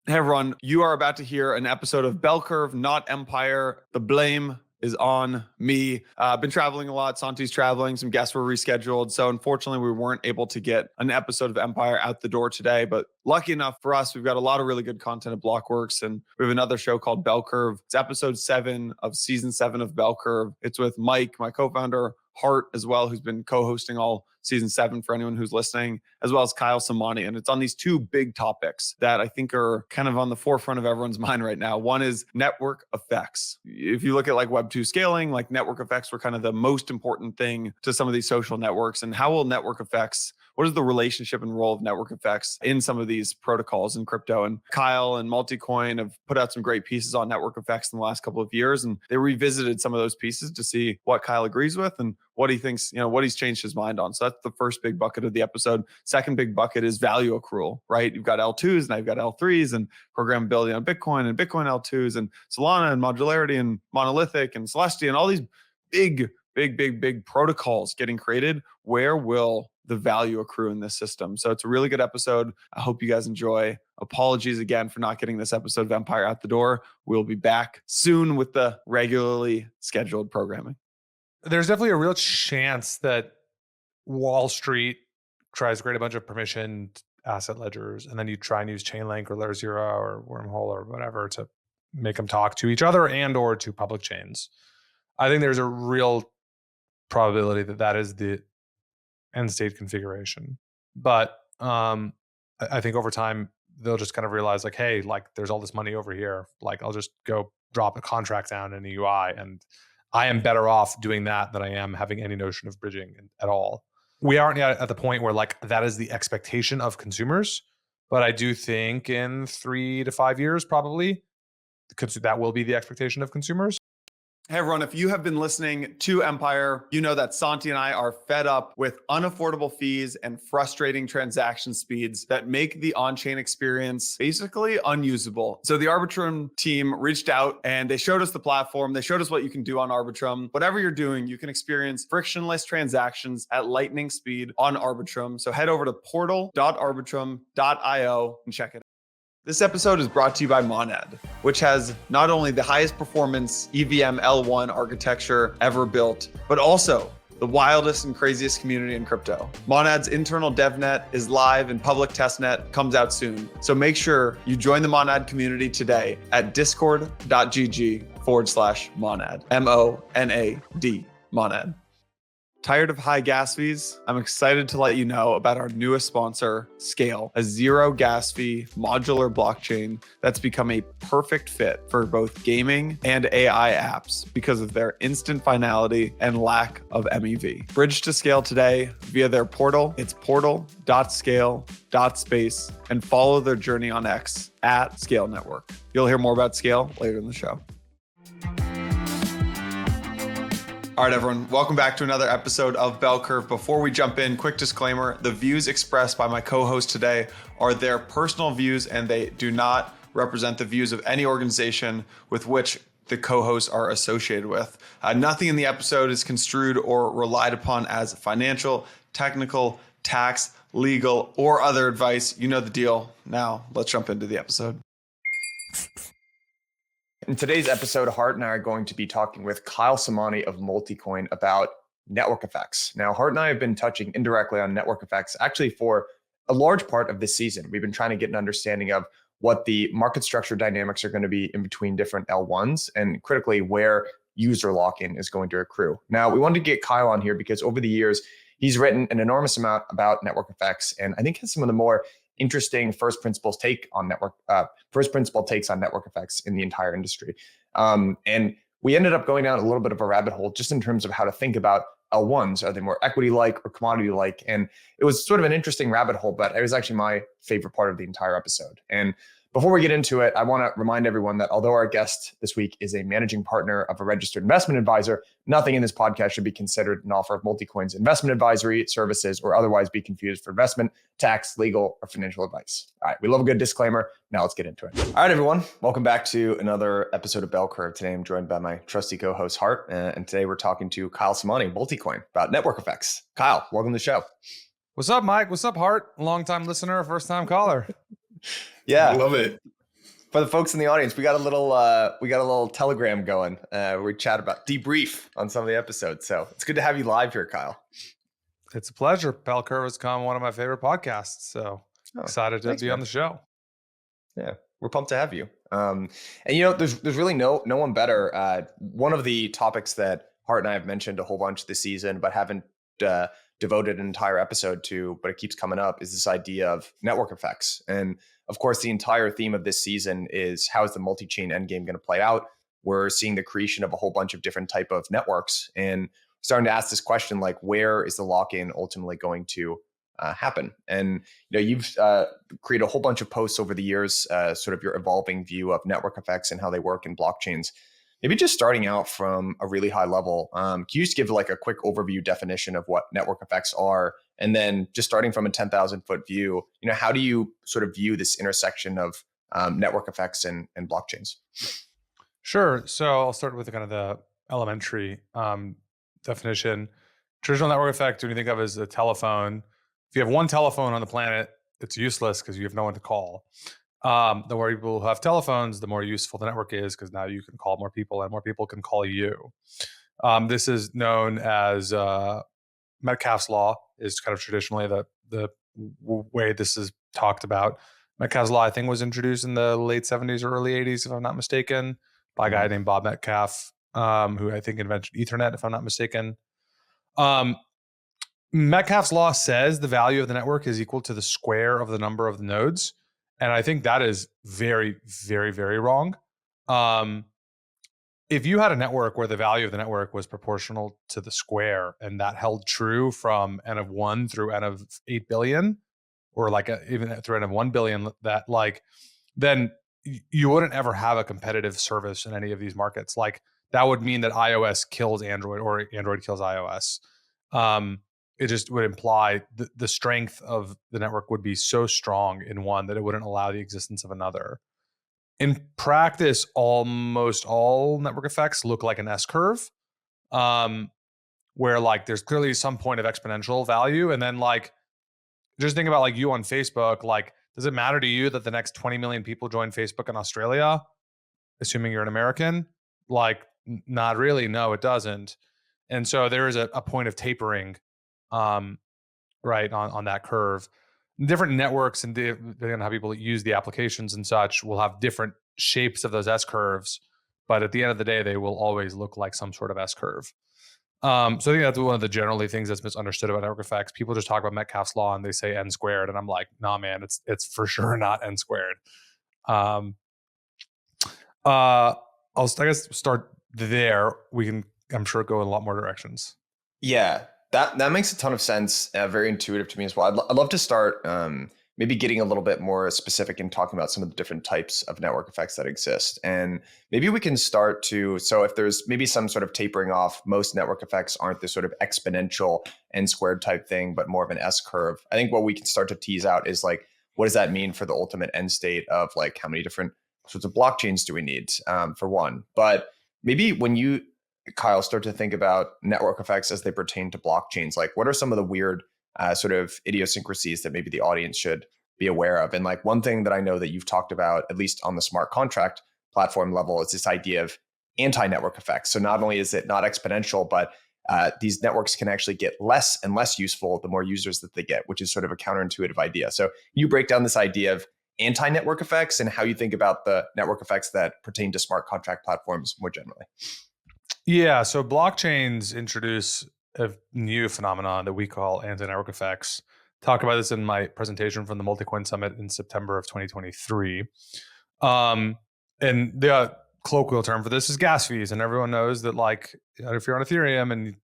Hey everyone, you are about to hear an episode of Bell Curve, not Empire. The blame is on me. I've been traveling a lot. Santi's traveling. Some guests were rescheduled. So unfortunately, we weren't able to get an episode of Empire out the door today. But lucky enough for us, we've got a lot of really good content at Blockworks. And we have another show called Bell Curve. It's episode 7 of season 7 of Bell Curve. It's with Mike, my co-founder, Hart as well, who's been co-hosting all season 7 for anyone who's listening, as well as Kyle Samani. And it's on these two big topics that I think are kind of on the forefront of everyone's mind right now. One is network effects. If you look at like Web2 scaling, like network effects were kind of the most important thing to some of these social networks. And how will network effects, what is the relationship and role of network effects in some of these protocols in crypto? And Kyle and Multicoin have put out some great pieces on network effects in the last couple of years. And they revisited some of those pieces to see what Kyle agrees with and what he thinks, what he's changed his mind on. So that's the first big bucket of the episode. Second big bucket is value accrual, right? You've got L2s, now you've got L3s and programmability on Bitcoin and Bitcoin L2s and Solana and modularity and monolithic and Celestia and all these big protocols getting created. Where will the value accrue in this system? So it's a really good episode. I hope you guys enjoy. Apologies again for not getting this episode of Empire out the door. We'll be back soon with the regularly scheduled programming. There's definitely a real chance that Wall Street tries to create a bunch of permissioned asset ledgers, and then you try and use Chainlink or Layer Zero or Wormhole or whatever to make them talk to each other and or to public chains. I think there's a real probability that that is the end state configuration. But I think over time, they'll just kind of realize like, hey, like there's all this money over here. Like I'll just go drop a contract down in the UI and I am better off doing that than I am having any notion of bridging at all. We aren't yet at the point where like that is the expectation of consumers, but I do think in 3 to 5 years, probably that will be the expectation of consumers. Hey everyone, if you have been listening to Empire, you know that Santi and I are fed up with unaffordable fees and frustrating transaction speeds that make the on-chain experience basically unusable. So the Arbitrum team reached out and they showed us the platform. They showed us what you can do on Arbitrum. Whatever you're doing, you can experience frictionless transactions at lightning speed on Arbitrum. So head over to portal.arbitrum.io and check it out. This episode is brought to you by Monad, which has not only the highest performance EVM L1 architecture ever built, but also the wildest and craziest community in crypto. Monad's internal devnet is live and public testnet comes out soon. So make sure you join the Monad community today at discord.gg/Monad, MONAD, Monad. Tired of high gas fees? I'm excited to let you know about our newest sponsor, SKALE, a zero gas fee modular blockchain that's become a perfect fit for both gaming and AI apps because of their instant finality and lack of MEV. Bridge to SKALE today via their portal. It's portal.scale.space and follow their journey on X at SKALE Network. You'll hear more about SKALE later in the show. All right, everyone, welcome back to another episode of Bell Curve. Before we jump in, quick disclaimer, the views expressed by my co-host today are their personal views and they do not represent the views of any organization with which the co-hosts are associated with. Nothing in the episode is construed or relied upon as financial, technical, tax, legal, or other advice. You know the deal. Now, let's jump into the episode. In today's episode, Hart and I are going to be talking with Kyle Samani of Multicoin about network effects. Now, Hart and I have been touching indirectly on network effects actually for a large part of this season. We've been trying to get an understanding of what the market structure dynamics are going to be in between different L1s and critically where user lock-in is going to accrue. Now, we wanted to get Kyle on here because over the years, he's written an enormous amount about network effects and I think has some of the more interesting first principle takes on network effects in the entire industry. And we ended up going down a little bit of a rabbit hole just in terms of how to think about L1s. Are they more equity-like or commodity-like? And it was sort of an interesting rabbit hole, but it was actually my favorite part of the entire episode. And before we get into it, I want to remind everyone that although our guest this week is a managing partner of a registered investment advisor, nothing in this podcast should be considered an offer of Multicoin's investment advisory services or otherwise be confused for investment, tax, legal, or financial advice. All right, we love a good disclaimer. Now let's get into it. All right, everyone. Welcome back to another episode of Bell Curve. Today I'm joined by my trusty co-host, Hart, and today we're talking to Kyle Samani, Multicoin, about network effects. Kyle, welcome to the show. What's up, Mike? What's up, Hart? Long-time listener, first-time caller. Yeah. I love it. For the folks in the audience, we got a little Telegram going. We chat about debrief on some of the episodes. So it's good to have you live here, Kyle. It's a pleasure. Bell Curve has become one of my favorite podcasts. So excited to be on the show. Yeah, we're pumped to have you. And there's really no one better. One of the topics that Hart and I have mentioned a whole bunch this season, but haven't devoted an entire episode to, but it keeps coming up, is this idea of network effects. And of course, the entire theme of this season is how is the multi-chain endgame going to play out? We're seeing the creation of a whole bunch of different type of networks, and starting to ask this question, like, where is the lock-in ultimately going to happen? And you've created a whole bunch of posts over the years, sort of your evolving view of network effects and how they work in blockchains. Maybe just starting out from a really high level, can you just give like a quick overview definition of what network effects are? And then just starting from a 10,000 foot view, how do you sort of view this intersection of network effects and blockchains? Sure. So I'll start with kind of the elementary definition. Traditional network effect, when you think of as a telephone, if you have one telephone on the planet, it's useless because you have no one to call. The more people who have telephones, the more useful the network is, because now you can call more people and more people can call you. This is known as Metcalfe's law, is kind of traditionally the way this is talked about. Metcalfe's law, I think, was introduced in the late 70s or early 80s, if I'm not mistaken, by a guy named Bob Metcalfe, who I think invented Ethernet, if I'm not mistaken. Metcalfe's law says the value of the network is equal to the square of the number of the nodes. And I think that is very, very, very wrong. If you had a network where the value of the network was proportional to the square, and that held true from n of 1 through n of 8 billion, or like even through n of 1 billion, then you wouldn't ever have a competitive service in any of these markets. Like, that would mean that iOS kills Android or Android kills iOS. It just would imply the strength of the network would be so strong in one that it wouldn't allow the existence of another. In practice, almost all network effects look like an S-curve, where like there's clearly some point of exponential value. And then like, just think about like you on Facebook, like, does it matter to you that the next 20 million people join Facebook in Australia, assuming you're an American? Like, not really. No, it doesn't. And so there is a point of tapering, right, on that curve. Different networks and depending on how people use the applications and such will have different shapes of those S-curves, but at the end of the day, they will always look like some sort of S-curve. So I think that's one of the generally things that's misunderstood about network effects. People just talk about Metcalfe's law and they say n squared, and I'm like, nah, man, it's for sure not n squared. I'll, I guess, start there. We can, I'm sure, go in a lot more directions. Yeah, that makes a ton of sense. Very intuitive to me as well. I'd love to start maybe getting a little bit more specific and talking about some of the different types of network effects that exist. And maybe we can start to, so if there's maybe some sort of tapering off, most network effects aren't this sort of exponential n squared type thing, but more of an S curve. I think what we can start to tease out is like, what does that mean for the ultimate end state of like how many different sorts of blockchains do we need for one? But maybe when you, Kyle, start to think about network effects as they pertain to blockchains, like what are some of the weird sort of idiosyncrasies that maybe the audience should be aware of? And like one thing that I know that you've talked about, at least on the smart contract platform level, is this idea of anti-network effects. So not only is it not exponential, but these networks can actually get less and less useful the more users that they get, which is sort of a counterintuitive idea. So you break down this idea of anti-network effects and how you think about the network effects that pertain to smart contract platforms more generally. Yeah, so blockchains introduce a new phenomenon that we call anti-network effects. Talked about this in my presentation from the Multicoin Summit in September of 2023. And the colloquial term for this is gas fees. And everyone knows that, like, if you're on Ethereum and a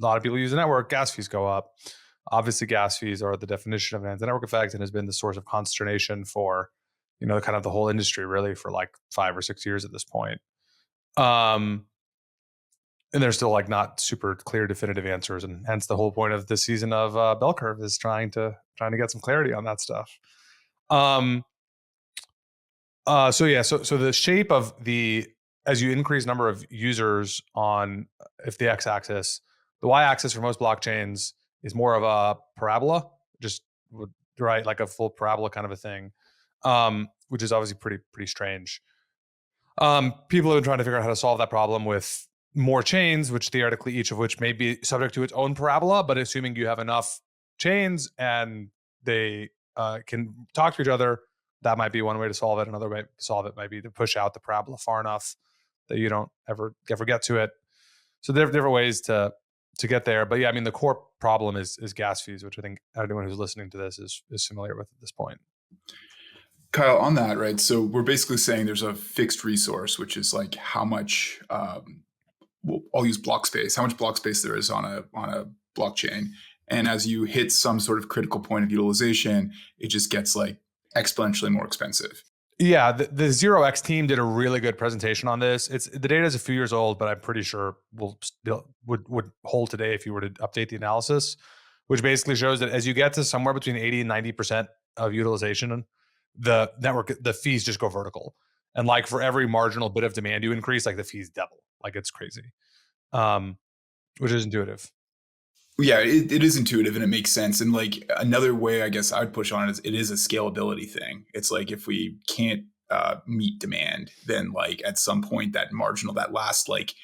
lot of people use the network, gas fees go up. Obviously, gas fees are the definition of an anti-network effect and has been the source of consternation for, kind of the whole industry, really, for like 5 or 6 years at this point. And there's still like not super clear definitive answers, and hence the whole point of this season of Bell Curve is trying to get some clarity on that stuff. So the shape of as you increase number of users on, if the x-axis, the y-axis for most blockchains is more of a parabola, just right, like a full parabola kind of a thing. which is obviously pretty strange. People have been trying to figure out how to solve that problem with more chains, which theoretically each of which may be subject to its own parabola, but assuming you have enough chains and they can talk to each other, that might be one way to solve it. Another way to solve it might be to push out the parabola far enough that you don't ever get to it. So there are different ways to get there. But yeah, I mean, the core problem is gas fees, which I think anyone who's listening to this is familiar with at this point. Kyle, on that, right? So we're basically saying there's a fixed resource, which is like how much, I'll use block space, how much block space there is on a blockchain. And as you hit some sort of critical point of utilization, it just gets like exponentially more expensive. Yeah, the 0x team did a really good presentation on this. The data is a few years old, but I'm pretty sure would hold today if you were to update the analysis, which basically shows that as you get to somewhere between 80 and 90% of utilization, the network, the fees just go vertical. And like for every marginal bit of demand you increase, like the fees double. Like it's crazy, which is intuitive. Yeah, it is intuitive and it makes sense. And like another way I guess I would push on it is a scalability thing. It's like if we can't meet demand, then like at some point that marginal, that last like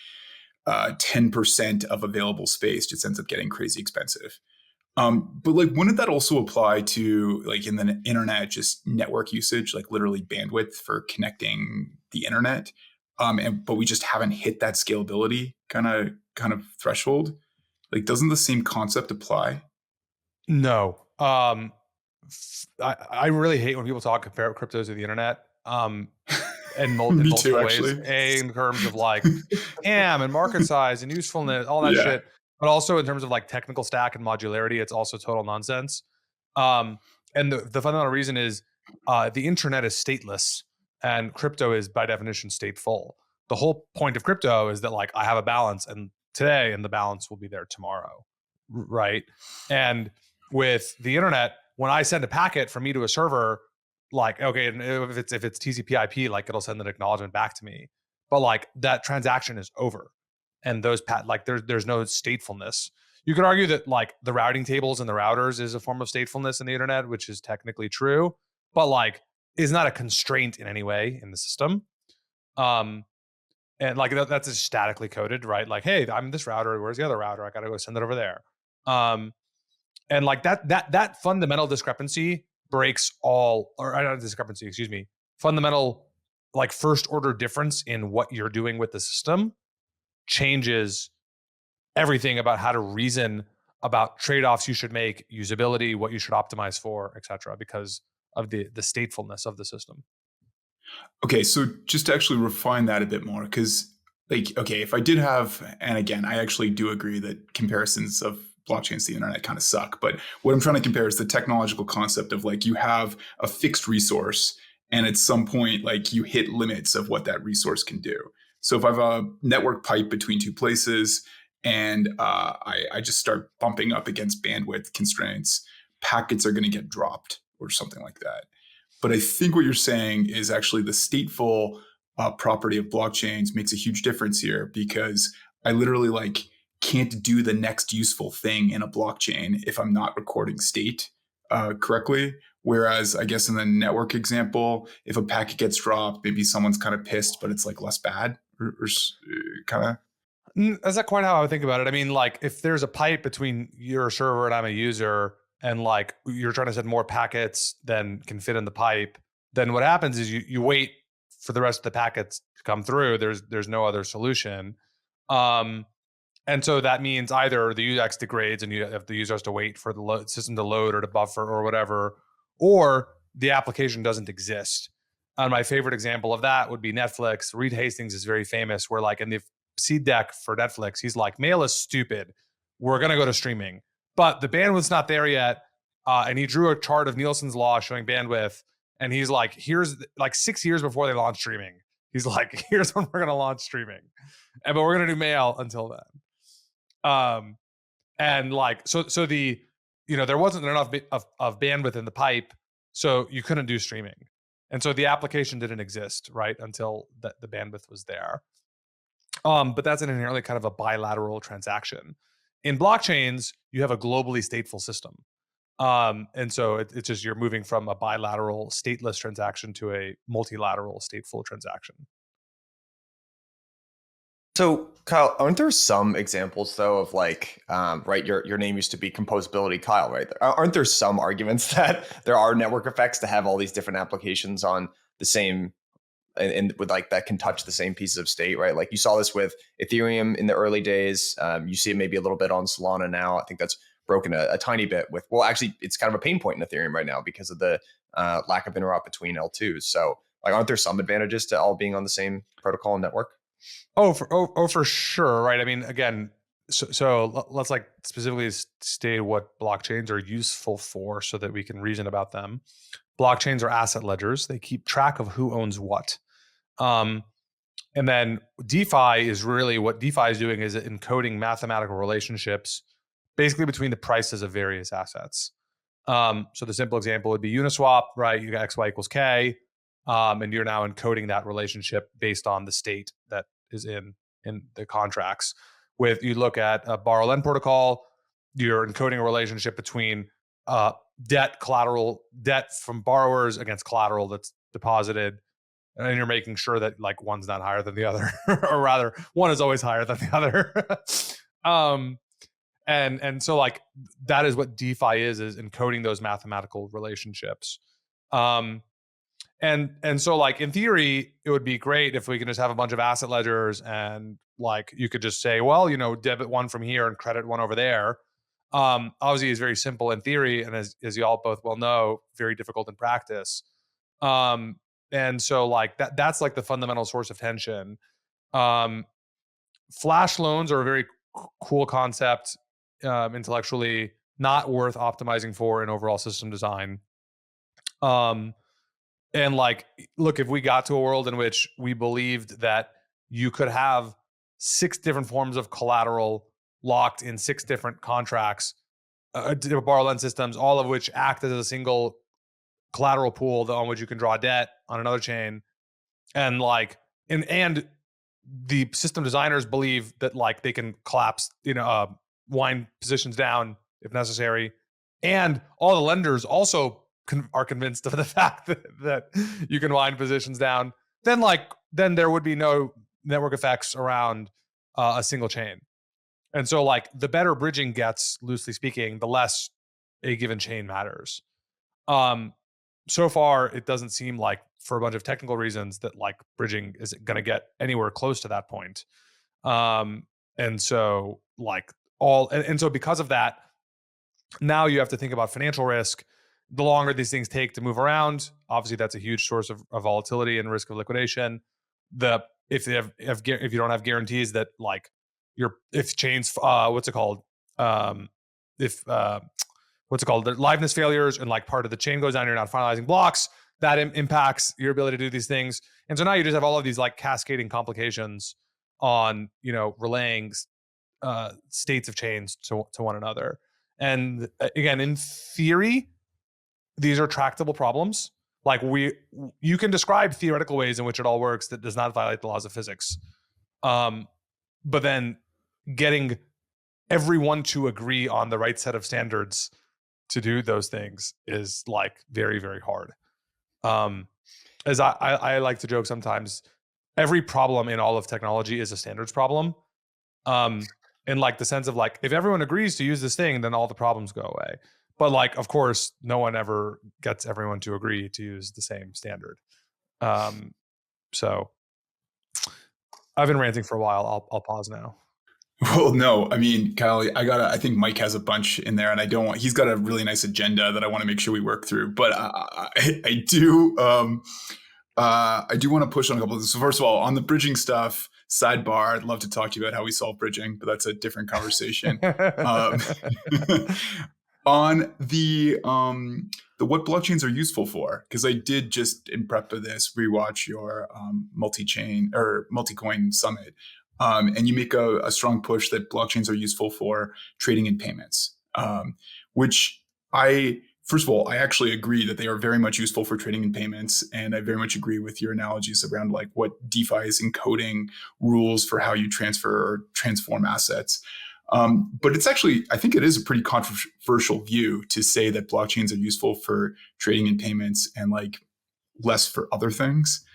10% of available space just ends up getting crazy expensive. But like wouldn't that also apply to like in the internet, just network usage, like literally bandwidth for connecting the internet? But we just haven't hit that scalability kind of threshold. Like, doesn't the same concept apply? No. I really hate when people compare cryptos to the internet. In multiple ways. A, in terms of like TAM and market size and usefulness, all that shit. But also in terms of like technical stack and modularity, it's also total nonsense. And the fundamental reason is the internet is stateless and crypto is by definition stateful. The whole point of crypto is that like I have a balance and today and the balance will be there tomorrow, right? And with the internet, when I send a packet from me to a server, like, okay, and if it's TCP/IP, like it'll send an acknowledgement back to me, but like that transaction is over, and those like there's no statefulness. You could argue that like the routing tables and the routers is a form of statefulness in the internet, which is technically true, but like is not a constraint in any way in the system. And like that's just statically coded, right? Like, hey, I'm this router. Where's the other router? I got to go send it over there. And like that fundamental discrepancy breaks fundamental like first order difference in what you're doing with the system changes everything about how to reason about trade-offs you should make, usability, what you should optimize for, etc., because of the statefulness of the system. Okay, so just to actually refine that a bit more, because like, okay, if I did have, and again, I actually do agree that comparisons of blockchains to the internet kind of suck, but what I'm trying to compare is the technological concept of like you have a fixed resource and at some point like you hit limits of what that resource can do. So if I have a network pipe between two places and I just start bumping up against bandwidth constraints, packets are going to get dropped or something like that. But I think what you're saying is actually the stateful property of blockchains makes a huge difference here, because I literally like can't do the next useful thing in a blockchain if I'm not recording state correctly. Whereas I guess in the network example, if a packet gets dropped, maybe someone's kind of pissed, but it's like less bad or kind of. That's not quite how I would think about it. I mean, like if there's a pipe between your server and I'm a user, and like you're trying to send more packets than can fit in the pipe, then what happens is you wait for the rest of the packets to come through. There's no other solution. And so that means either the UX degrades and you have the user has to wait for the system to load or to buffer or whatever, or the application doesn't exist. And my favorite example of that would be Netflix. Reed Hastings is very famous, where like in the seed deck for Netflix, he's like, mail is stupid. We're going to go to streaming. But the bandwidth's not there yet. And he drew a chart of Nielsen's law showing bandwidth. And he's like, here's like 6 years before they launch streaming. He's like, here's when we're going to launch streaming. But we're going to do mail until then. And like, so the, there wasn't enough of bandwidth in the pipe. So you couldn't do streaming. And so the application didn't exist, right? Until the bandwidth was there. But that's an inherently kind of a bilateral transaction. In blockchains, you have a globally stateful system. And so it's just you're moving from a bilateral stateless transaction to a multilateral stateful transaction. So, Kyle, aren't there some examples though of like, right? Your name used to be Composability, Kyle, right? Aren't there some arguments that there are network effects to have all these different applications on the same, and with like that can touch the same pieces of state, right? Like you saw this with Ethereum in the early days. You see it maybe a little bit on Solana now. I think that's broken a tiny bit with. Well, actually, it's kind of a pain point in Ethereum right now because of the lack of interop between L2s. So, like, aren't there some advantages to all being on the same protocol and network? For sure, right? I mean, again, so let's like specifically state what blockchains are useful for, so that we can reason about them. Blockchains are asset ledgers; they keep track of who owns what. And then DeFi is really what DeFi is doing is encoding mathematical relationships, basically between the prices of various assets. So the simple example would be Uniswap, right? You got XY equals K, and you're now encoding that relationship based on the state that is in the contracts. With you look at a borrow lend protocol, you're encoding a relationship between debt from borrowers against collateral that's deposited, and you're making sure that like one's not higher than the other, or rather, one is always higher than the other. And so like that is what DeFi is encoding those mathematical relationships. And so like in theory, it would be great if we can just have a bunch of asset ledgers and like you could just say, well, debit one from here and credit one over there. Obviously it's very simple in theory, and as you all both well know, very difficult in practice. And so like that's like the fundamental source of tension. Flash loans are a very cool concept, intellectually not worth optimizing for in overall system design. And like, look, if we got to a world in which we believed that you could have 6 different forms of collateral locked in 6 different contracts, borrow lend systems, all of which act as a single collateral pool on which you can draw debt on another chain, and like, and the system designers believe that like they can collapse, wind positions down if necessary, and all the lenders also are convinced of the fact that you can wind positions down, then there would be no network effects around a single chain. And so like the better bridging gets, loosely speaking, the less a given chain matters. So far, it doesn't seem like, for a bunch of technical reasons, that like bridging is going to get anywhere close to that point. And so like and so because of that, now you have to think about financial risk. The longer these things take to move around, obviously that's a huge source of volatility and risk of liquidation. If you don't have guarantees that like if chains the liveness failures and like part of the chain goes down, you're not finalizing blocks, that impacts your ability to do these things. And so now you just have all of these like cascading complications on relaying states of chains to one another. And again, in theory, these are tractable problems. Like you can describe theoretical ways in which it all works that does not violate the laws of physics. But then getting everyone to agree on the right set of standards to do those things is like very, very hard. As I like to joke sometimes, every problem in all of technology is a standards problem. In like the sense of like, if everyone agrees to use this thing, then all the problems go away. But like, of course, no one ever gets everyone to agree to use the same standard. So I've been ranting for a while. I'll pause now. Well, no, I mean, Kyle, I think Mike has a bunch in there, and he's got a really nice agenda that I want to make sure we work through. But I do want to push on a couple of this. So first of all, on the bridging stuff, sidebar, I'd love to talk to you about how we solve bridging, but that's a different conversation. On the what blockchains are useful for, because I did just in prep of this rewatch your Multicoin Summit, and you make a strong push that blockchains are useful for trading and payments, which first of all, I actually agree that they are very much useful for trading and payments, and I very much agree with your analogies around like what DeFi is encoding rules for how you transfer or transform assets. But it's actually, I think it is a pretty controversial view to say that blockchains are useful for trading and payments and like less for other things.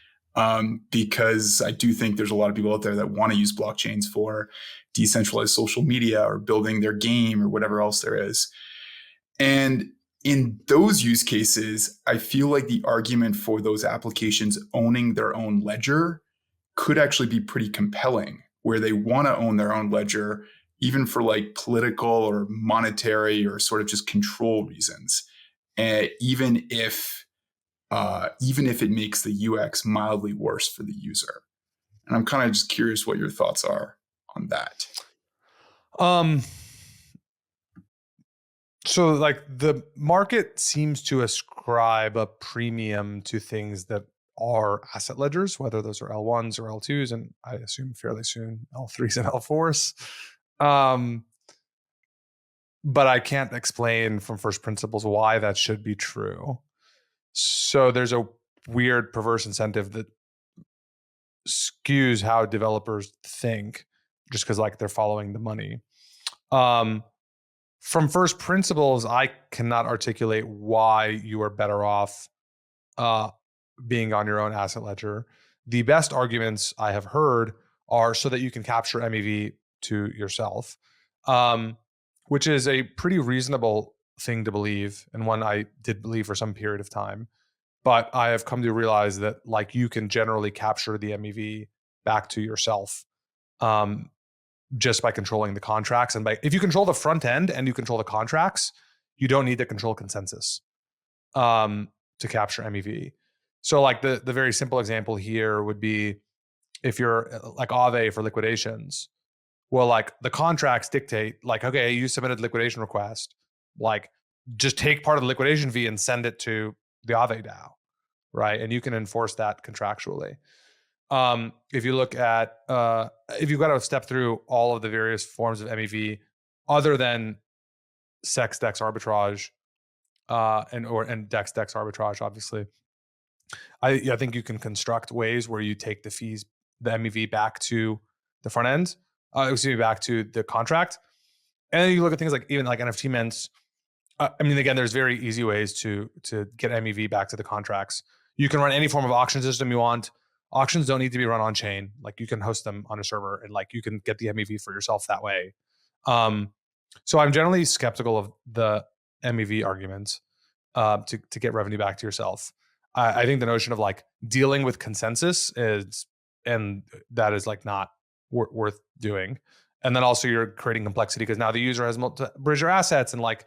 Because I do think there's a lot of people out there that want to use blockchains for decentralized social media or building their game or whatever else there is. And in those use cases, I feel like the argument for those applications owning their own ledger could actually be pretty compelling, where they want to own their own ledger, even for like political or monetary or sort of just control reasons. Even if it makes the UX mildly worse for the user. And I'm kind of just curious what your thoughts are on that. So like the market seems to ascribe a premium to things that are asset ledgers, whether those are L1s or L2s, and I assume fairly soon L3s and L4s. But I can't explain from first principles why that should be true. So there's a weird perverse incentive that skews how developers think just because like they're following the money. From first principles, I cannot articulate why you are better off being on your own asset ledger. The best arguments I have heard are so that you can capture MEV to yourself, which is a pretty reasonable thing to believe, and one I did believe for some period of time. But I have come to realize that like you can generally capture the MEV back to yourself just by controlling the contracts. And if you control the front end and you control the contracts, you don't need to control consensus to capture MEV. So like the very simple example here would be if you're like Aave for liquidations, well, like the contracts dictate like, okay, you submitted a liquidation request, like just take part of the liquidation fee and send it to the Aave DAO, right? And you can enforce that contractually. If you look at, if you've got to step through all of the various forms of MEV other than SEX DEX arbitrage, and DEX arbitrage, obviously, I think you can construct ways where you take the fees, the MEV back to the front end, back to the contract. And then you look at things like even like NFT mints. I mean, again, there's very easy ways to get MEV back to the contracts. You can run any form of auction system you want. Auctions don't need to be run on chain. Like you can host them on a server and like you can get the MEV for yourself that way. So I'm generally skeptical of the MEV argument to get revenue back to yourself. I think the notion of like dealing with consensus is like not worth doing. And then also you're creating complexity because now the user has bridge their assets and like,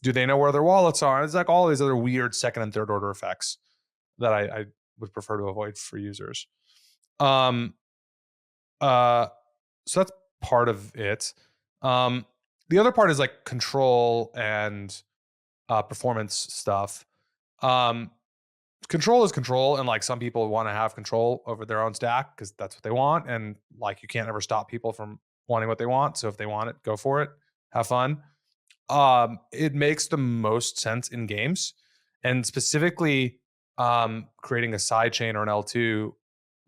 do they know where their wallets are? It's like all these other weird second and third order effects that I would prefer to avoid for users. So that's part of it. The other part is like control and performance stuff. Control is control, and like some people want to have control over their own stack because that's what they want, and like you can't ever stop people from wanting what they want. So if they want it, go for it, have fun. It makes the most sense in games, and specifically creating a sidechain or an L2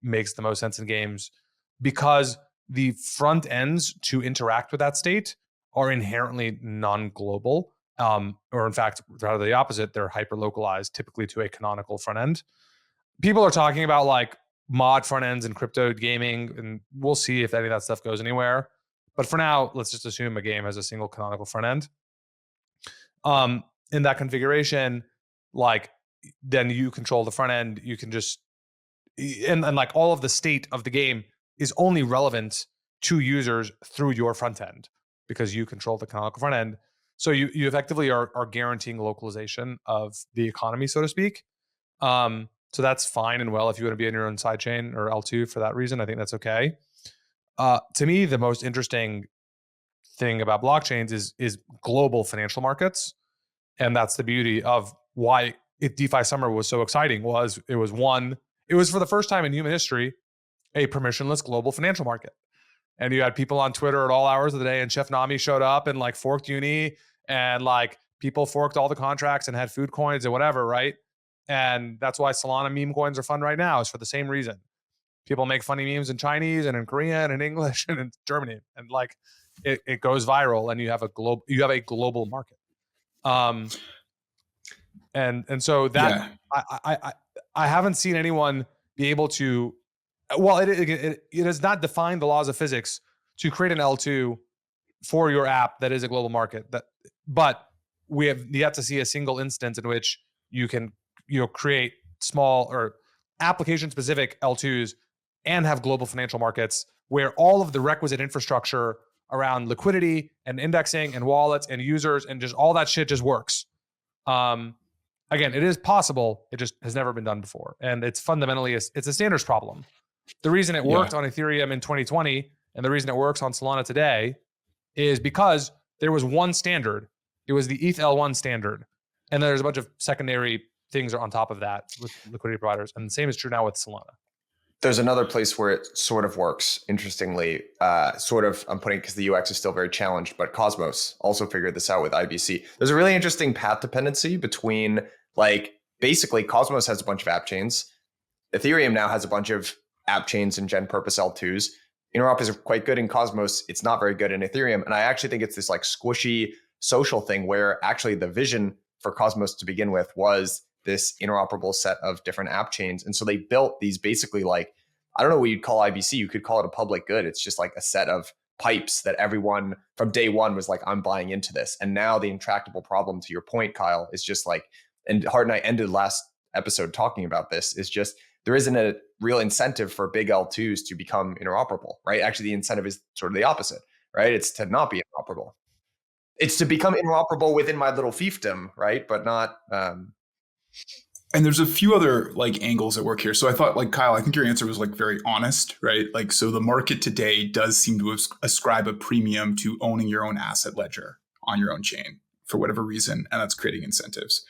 makes the most sense in games because the front ends to interact with that state are inherently non-global. Or in fact, rather the opposite, they're hyper-localized, typically to a canonical front end. People are talking about like mod front ends in crypto gaming, and we'll see if any of that stuff goes anywhere. But for now, let's just assume a game has a single canonical front end. In that configuration, like then you control the front end. You can just and like all of the state of the game is only relevant to users through your front end because you control the canonical front end. So you effectively are guaranteeing localization of the economy, so to speak. So that's fine and well if you want to be in your own sidechain or L2 for that reason. I think that's okay. To me, the most interesting thing about blockchains is global financial markets, and that's the beauty of why DeFi Summer was so exciting. It was for the first time in human history a permissionless global financial market. And you had people on Twitter at all hours of the day, and Chef Nami showed up and like forked Uni, and like people forked all the contracts and had food coins and whatever, right? And that's why Solana meme coins are fun right now, is for the same reason. People make funny memes in Chinese and in Korean and English and in Germany. And like, it goes viral, and you have a global market. And so that I haven't seen anyone be able to. Well, it has not defined the laws of physics to create an L2 for your app that is a global market. But we have yet to see a single instance in which you can create small or application specific L2s and have global financial markets where all of the requisite infrastructure around liquidity and indexing and wallets and users and just all that shit just works. Again, it is possible. It just has never been done before. And it's fundamentally, it's a standards problem. The reason it worked on Ethereum in 2020 and the reason it works on Solana today is because there was one standard. It was the ETH L1 standard. And there's a bunch of secondary things on top of that with liquidity providers. And the same is true now with Solana. There's another place where it sort of works, interestingly, I'm putting because the UX is still very challenged, but Cosmos also figured this out with IBC. There's a really interesting path dependency between, like, basically Cosmos has a bunch of app chains. Ethereum now has a bunch of app chains and gen purpose L2s. Interop is quite good in Cosmos. It's not very good in Ethereum. And I actually think it's this like squishy social thing where actually the vision for Cosmos to begin with was this interoperable set of different app chains. And so they built these basically like, I don't know what you'd call IBC. You could call it a public good. It's just like a set of pipes that everyone from day one was like, I'm buying into this. And now the intractable problem, to your point, Kyle, is just like, and Hart and I ended last episode talking about this, is just there isn't a real incentive for big L2s to become interoperable, right? Actually, the incentive is sort of the opposite, right? It's to not be interoperable. It's to become interoperable within my little fiefdom, right? But not... And there's a few other like angles at work here. So I thought, like, Kyle, I think your answer was like very honest, right? Like, so the market today does seem to ascribe a premium to owning your own asset ledger on your own chain for whatever reason, and that's creating incentives.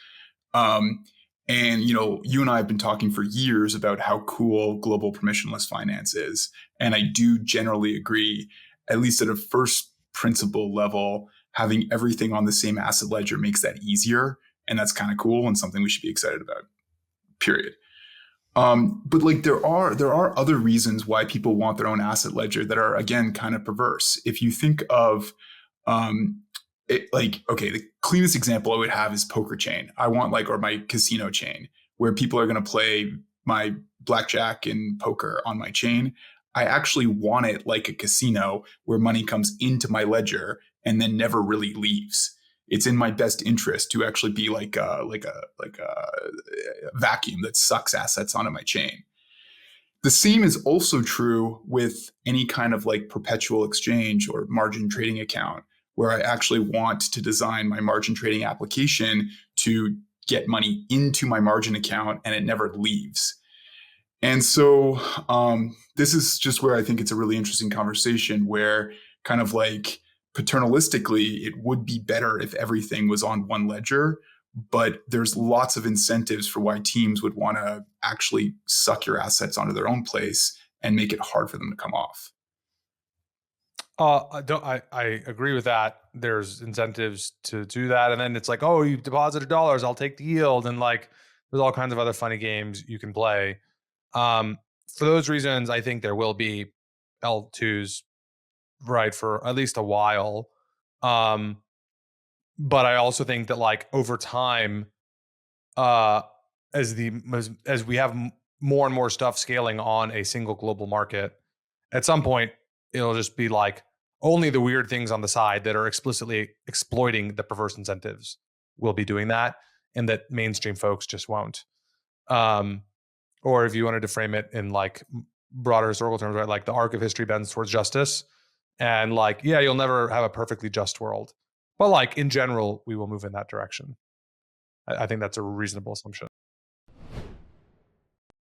And, you know, you and I have been talking for years about how cool global permissionless finance is. And I do generally agree, at least at a first principle level, having everything on the same asset ledger makes that easier. And that's kind of cool and something we should be excited about, period. But like there are other reasons why people want their own asset ledger that are, again, kind of perverse. If you think of the cleanest example I would have is poker chain. I want or my casino chain where people are going to play my blackjack and poker on my chain. I actually want it like a casino where money comes into my ledger and then never really leaves. It's in my best interest to actually be like a vacuum that sucks assets onto my chain. The same is also true with any kind of like perpetual exchange or margin trading account, where I actually want to design my margin trading application to get money into my margin account and it never leaves. And so this is just where I think it's a really interesting conversation where kind of like paternalistically, it would be better if everything was on one ledger, but there's lots of incentives for why teams would want to actually suck your assets onto their own place and make it hard for them to come off. I agree with that. There's incentives to do that. And then it's like, oh, you deposited dollars, I'll take the yield. And like, there's all kinds of other funny games you can play. For those reasons, I think there will be L2s, right, for at least a while. But I also think that like over time, as we have more and more stuff scaling on a single global market, at some point it'll just be like only the weird things on the side that are explicitly exploiting the perverse incentives will be doing that, and that mainstream folks just won't. Or if you wanted to frame it in like broader historical terms, right, like the arc of history bends towards justice. And like, yeah, you'll never have a perfectly just world. But like in general, we will move in that direction. I think that's a reasonable assumption.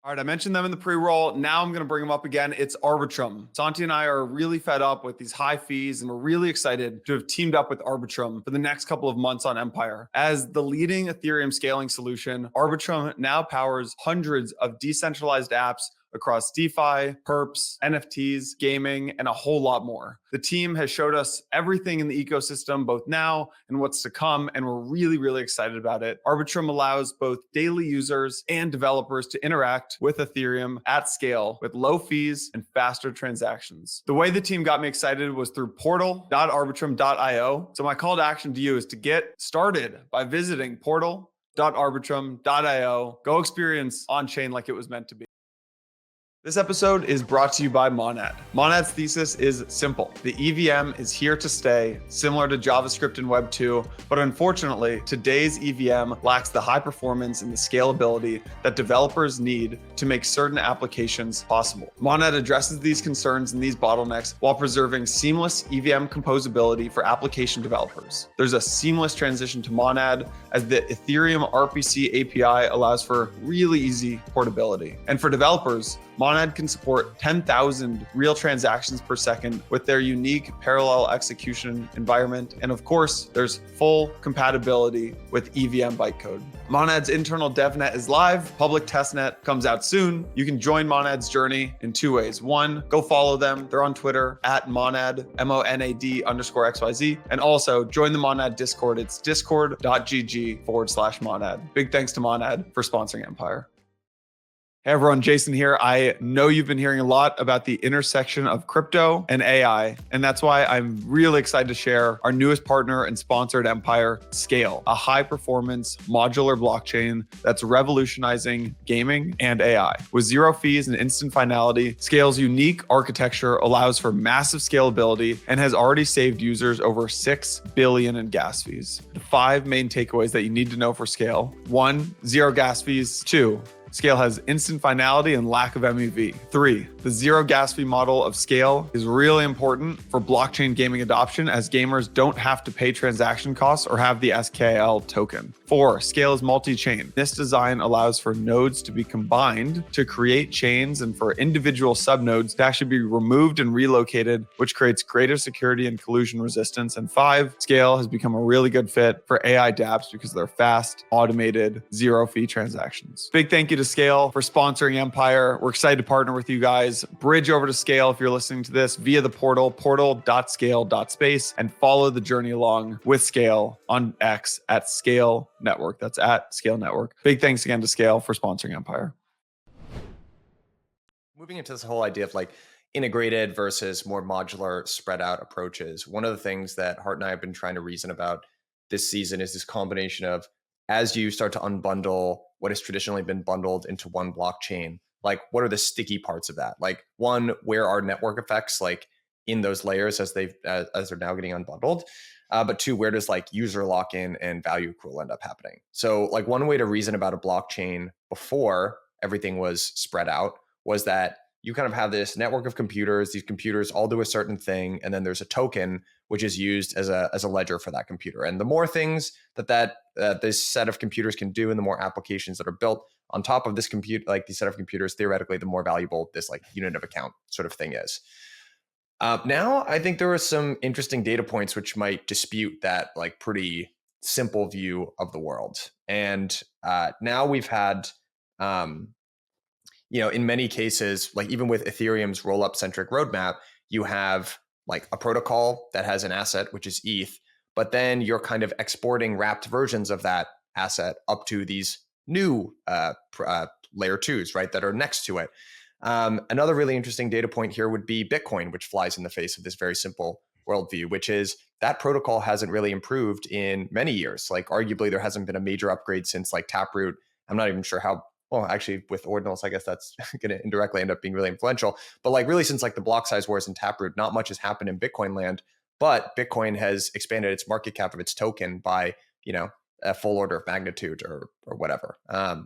All right, I mentioned them in the pre-roll. Now I'm going to bring them up again. It's Arbitrum. Santi and I are really fed up with these high fees, and we're really excited to have teamed up with Arbitrum for the next couple of months on Empire. As the leading Ethereum scaling solution, Arbitrum now powers hundreds of decentralized apps across DeFi, perps, NFTs, gaming, and a whole lot more. The team has showed us everything in the ecosystem, both now and what's to come, and we're really, really excited about it. Arbitrum allows both daily users and developers to interact with Ethereum at scale with low fees and faster transactions. The way the team got me excited was through portal.arbitrum.io. So my call to action to you is to get started by visiting portal.arbitrum.io. Go experience on-chain like it was meant to be. This episode is brought to you by Monad. Monad's thesis is simple. The EVM is here to stay, similar to JavaScript and Web 2, but unfortunately, today's EVM lacks the high performance and the scalability that developers need to make certain applications possible. Monad addresses these concerns and these bottlenecks while preserving seamless EVM composability for application developers. There's a seamless transition to Monad as the Ethereum RPC API allows for really easy portability. And for developers, Monad can support 10,000 real transactions per second with their unique parallel execution environment. And of course, there's full compatibility with EVM bytecode. Monad's internal DevNet is live. Public testnet comes out soon. You can join Monad's journey in two ways. One, go follow them. They're on Twitter at Monad, MONAD_XYZ. And also join the Monad Discord. It's discord.gg/Monad. Big thanks to Monad for sponsoring Empire. Hey everyone, Jason here. I know you've been hearing a lot about the intersection of crypto and AI, and that's why I'm really excited to share our newest partner and sponsor at Empire, SKALE, a high-performance modular blockchain that's revolutionizing gaming and AI. With zero fees and instant finality, SKALE's unique architecture allows for massive scalability and has already saved users over $6 billion in gas fees. The 5 main takeaways that you need to know for SKALE: 1, zero gas fees; 2, SKALE has instant finality and lack of MEV. 3, the zero gas fee model of SKALE is really important for blockchain gaming adoption as gamers don't have to pay transaction costs or have the SKALE token. 4, SKALE is multi-chain. This design allows for nodes to be combined to create chains and for individual subnodes to actually be removed and relocated, which creates greater security and collusion resistance. And 5, SKALE has become a really good fit for AI dApps because they're fast, automated, zero fee transactions. Big thank you to SKALE for sponsoring Empire. We're excited to partner with you guys. Bridge over to SKALE if you're listening to this via the portal.skale.space, and follow the journey along with SKALE on X at SKALE Network. That's at SKALE Network. Big thanks again to SKALE for sponsoring Empire. Moving into this whole idea of like integrated versus more modular spread out approaches, one of the things that Hart and I have been trying to reason about this season is this combination of, as you start to unbundle what has traditionally been bundled into one blockchain, like what are the sticky parts of that? Like, one, where are network effects like in those layers as they're now getting unbundled? But 2, where does like user lock-in and value accrual end up happening? So like one way to reason about a blockchain before everything was spread out was that you kind of have this network of computers. These computers all do a certain thing, and then there's a token which is used as a ledger for that computer. And the more things that this set of computers can do, and the more applications that are built on top of this these set of computers, theoretically, the more valuable this like unit of account sort of thing is. Now, I think there are some interesting data points which might dispute that like pretty simple view of the world. And now we've had, in many cases, like even with Ethereum's rollup centric roadmap, you have like a protocol that has an asset, which is ETH, but then you're kind of exporting wrapped versions of that asset up to these new layer 2s, right, that are next to it. Another really interesting data point here would be Bitcoin, which flies in the face of this very simple worldview, which is that protocol hasn't really improved in many years. Like arguably there hasn't been a major upgrade since like Taproot. I'm not even sure how, well, actually with Ordinals, I guess that's going to indirectly end up being really influential. But like really since like the block size wars in Taproot, not much has happened in Bitcoin land, but Bitcoin has expanded its market cap of its token by, a full order of magnitude or whatever.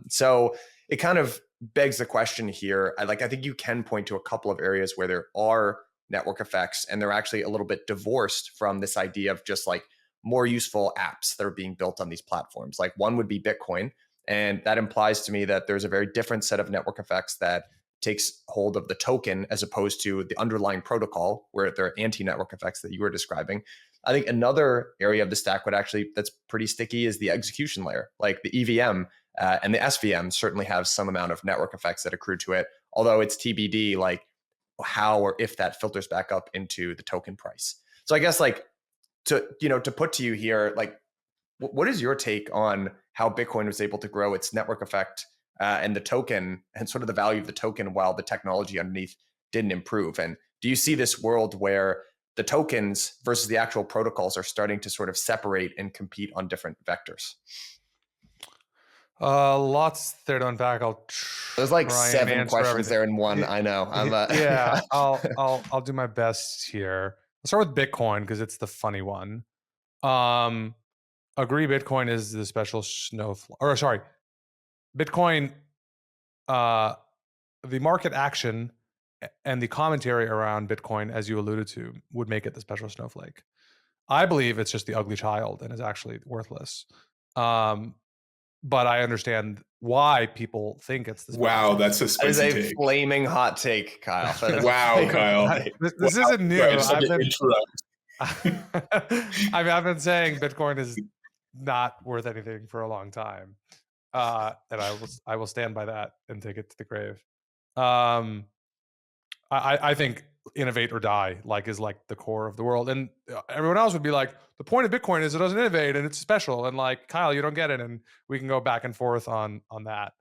So it kind of begs the question here. I think you can point to a couple of areas where there are network effects and they're actually a little bit divorced from this idea of just like more useful apps that are being built on these platforms. Like one would be Bitcoin. And that implies to me that there's a very different set of network effects that takes hold of the token as opposed to the underlying protocol where there are anti-network effects that you were describing. I think another area of the stack that's pretty sticky is the execution layer, like the EVM and the SVM certainly have some amount of network effects that accrue to it. although it's TBD, like how or if that filters back up into the token price. So I guess like to put to you here, like what is your take on how Bitcoin was able to grow its network effect and the token and sort of the value of the token while the technology underneath didn't improve? And do you see this world where the tokens versus the actual protocols are starting to sort of separate and compete on different vectors? Lots there to unpack. There's like 7 questions there in one. I know. Yeah, I'll do my best here. I'll start with Bitcoin because it's the funny one. Agree, Bitcoin is the special snowflake. Or sorry, Bitcoin. The market action and the commentary around Bitcoin, as you alluded to, would make it the special snowflake. I believe it's just the ugly child and is actually worthless. But I understand why people think it's the Wow, that's a spicy take. That is a take. Flaming hot take, Kyle. Wow, Kyle. This isn't new. I've been saying Bitcoin is not worth anything for a long time, and I will stand by that and take it to the grave. I think innovate or die is like the core of the world, and everyone else would be like, the point of Bitcoin is it doesn't innovate and it's special, and like, Kyle, you don't get it, and we can go back and forth on that.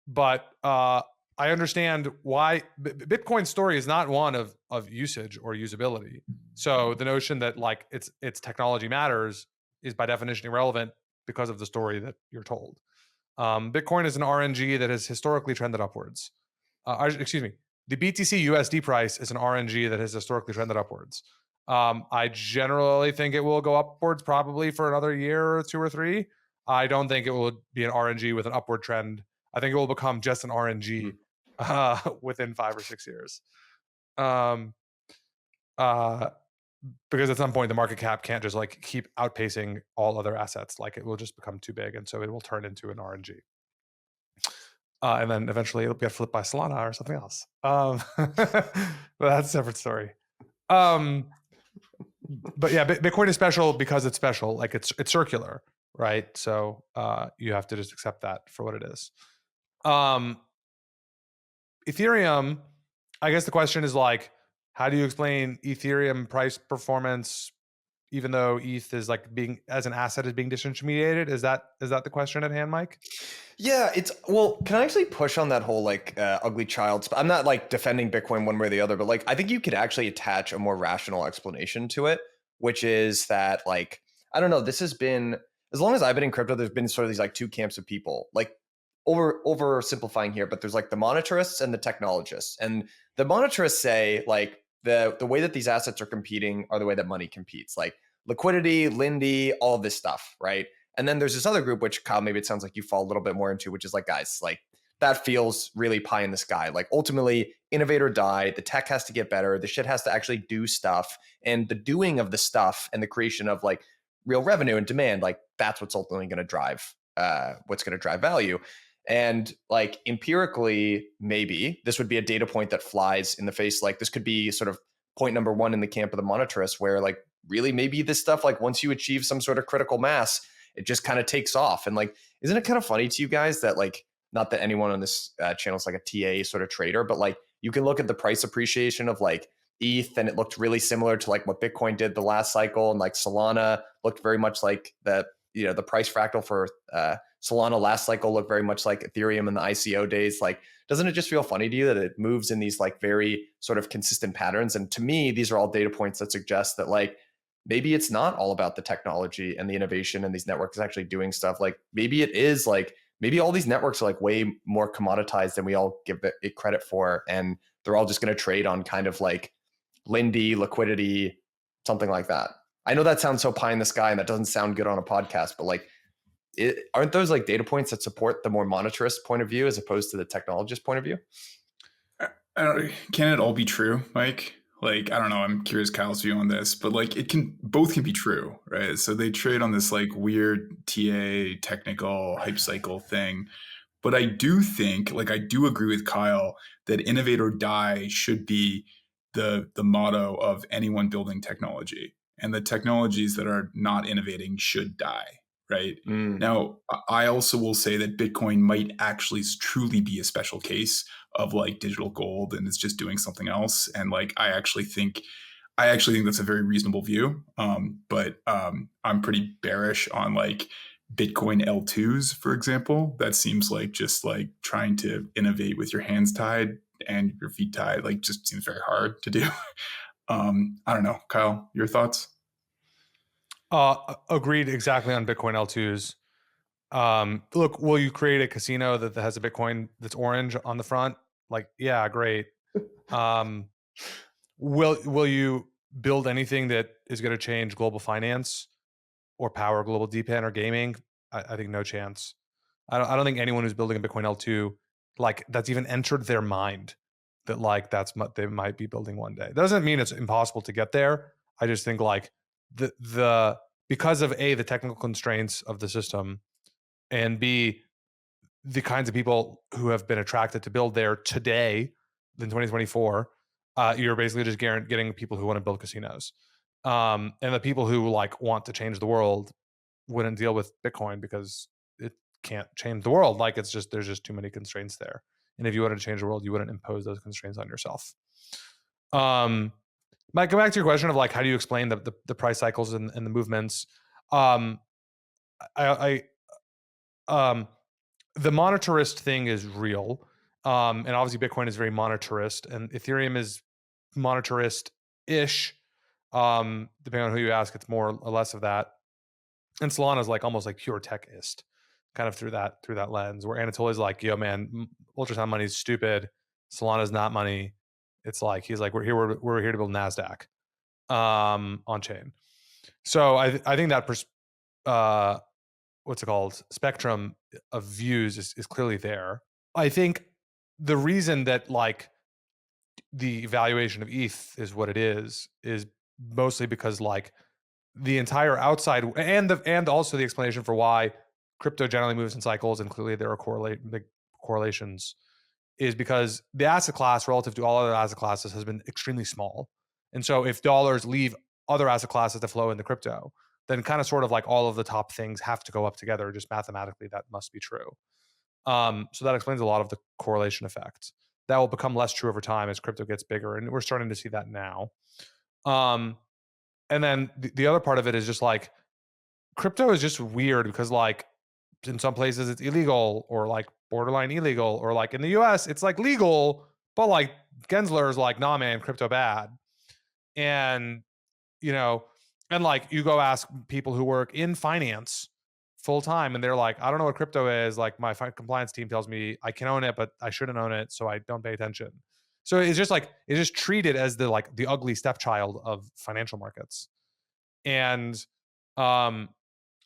But I understand why Bitcoin's story is not one of usage or usability. So the notion that like its technology matters is by definition irrelevant because of the story that you're told. Bitcoin is an RNG that has historically trended upwards. Excuse me. The BTC USD price is an RNG that has historically trended upwards. I generally think it will go upwards probably for another year or 2 or 3. I don't think it will be an RNG with an upward trend. I think it will become just an RNG within 5 or 6 years. Because at some point the market cap can't just like keep outpacing all other assets. Like it will just become too big, and so it will turn into an RNG. And then eventually it'll get flipped by Solana or something else. But that's a separate story. But yeah, Bitcoin is special because it's special. Like it's circular, right? So you have to just accept that for what it is. Ethereum, I guess the question is like, how do you explain Ethereum price performance, even though ETH is like being as an asset is being disintermediated? Is that the question at hand, Mike? Yeah, can I actually push on that whole like ugly child? I'm not like defending Bitcoin one way or the other, but like I think you could actually attach a more rational explanation to it, which is that like, I don't know, this has been, as long as I've been in crypto, there's been sort of these like 2 camps of people, like oversimplifying here, but there's like the monetarists and the technologists. And the monetarists say like the way that these assets are competing are the way that money competes, like liquidity, Lindy, all of this stuff, right? And then there's this other group, which Kyle, maybe it sounds like you fall a little bit more into, which is like, guys, like that feels really pie in the sky. Like ultimately, innovate or die, the tech has to get better, the shit has to actually do stuff, and the doing of the stuff and the creation of like real revenue and demand, like that's what's ultimately going to drive value. And like empirically, maybe this would be a data point that flies in the face. Like this could be sort of point number 1 in the camp of the monetarists, where like really maybe this stuff, like once you achieve some sort of critical mass, it just kind of takes off. And like, isn't it kind of funny to you guys that like, not that anyone on this channel is like a TA sort of trader, but like you can look at the price appreciation of like ETH and it looked really similar to like what Bitcoin did the last cycle. And like Solana looked very much like the price fractal for Solana last cycle looked very much like Ethereum in the ICO days. Like, doesn't it just feel funny to you that it moves in these like very sort of consistent patterns? And to me, these are all data points that suggest that like, maybe it's not all about the technology and the innovation and these networks actually doing stuff. Like maybe it is like, maybe all these networks are like way more commoditized than we all give it credit for. And they're all just going to trade on kind of like Lindy, liquidity, something like that. I know that sounds so pie in the sky and that doesn't sound good on a podcast, but like, aren't those like data points that support the more monetarist point of view as opposed to the technologist point of view? Can it all be true, Mike? Like, I don't know. I'm curious Kyle's view on this, but like both can be true, right? So they trade on this like weird TA technical hype cycle thing. But I do think, like, I do agree with Kyle that innovate or die should be the motto of anyone building technology. And the technologies that are not innovating should die, right? Mm. Now, I also will say that Bitcoin might actually truly be a special case of like digital gold, and it's just doing something else. And like, I actually think that's a very reasonable view. But I'm pretty bearish on like Bitcoin L2s, for example. That seems like just like trying to innovate with your hands tied and your feet tied, like just seems very hard to do. I don't know, Kyle, your thoughts? Agreed exactly on Bitcoin L2s. Look, will you create a casino that has a Bitcoin that's orange on the front? Like, yeah, great. Will you build anything that is going to change global finance or power global DePIN or gaming? I think no chance. I don't think anyone who's building a Bitcoin L2 like that's even entered their mind that like that's what they might be building one day. Doesn't mean it's impossible to get there. I just think like the because of A, the technical constraints of the system, and B, the kinds of people who have been attracted to build there today in 2024, you're basically just getting people who want to build casinos. And the people who like want to change the world wouldn't deal with Bitcoin because it can't change the world. Like it's just, there's just too many constraints there. And if you wanted to change the world, you wouldn't impose those constraints on yourself. Mike, go back to your question of like, how do you explain the price cycles and the movements? The monetarist thing is real. And obviously Bitcoin is very monetarist and Ethereum is monetarist-ish. Depending on who you ask, it's more or less of that. And Solana is like almost like pure techist, kind of through that lens. Where Anatoly is like, yo, man, ultrasound money is stupid. Solana is not money. It's like he's like, we're here to build Nasdaq, on chain. So I think that what's it called, spectrum of views is clearly there. I think the reason that like the valuation of ETH is what it is mostly because like the entire outside and also the explanation for why crypto generally moves in cycles, and clearly there are big correlations, is because the asset class relative to all other asset classes has been extremely small. And so if dollars leave other asset classes to flow into crypto, then kind of sort of like all of the top things have to go up together. Just mathematically, that must be true. So that explains a lot of the correlation effect. That will become less true over time as crypto gets bigger, and we're starting to see that now. And then the other part of it is just like crypto is just weird because like in some places it's illegal or like borderline illegal, or like in the US it's like legal, but like Gensler is like, nah, man, crypto bad. And you know, and like you go ask people who work in finance full time and they're like, I don't know what crypto is. Like my compliance team tells me I can own it, but I shouldn't own it, so I don't pay attention. So it's just like it's just treated as the like the ugly stepchild of financial markets. And so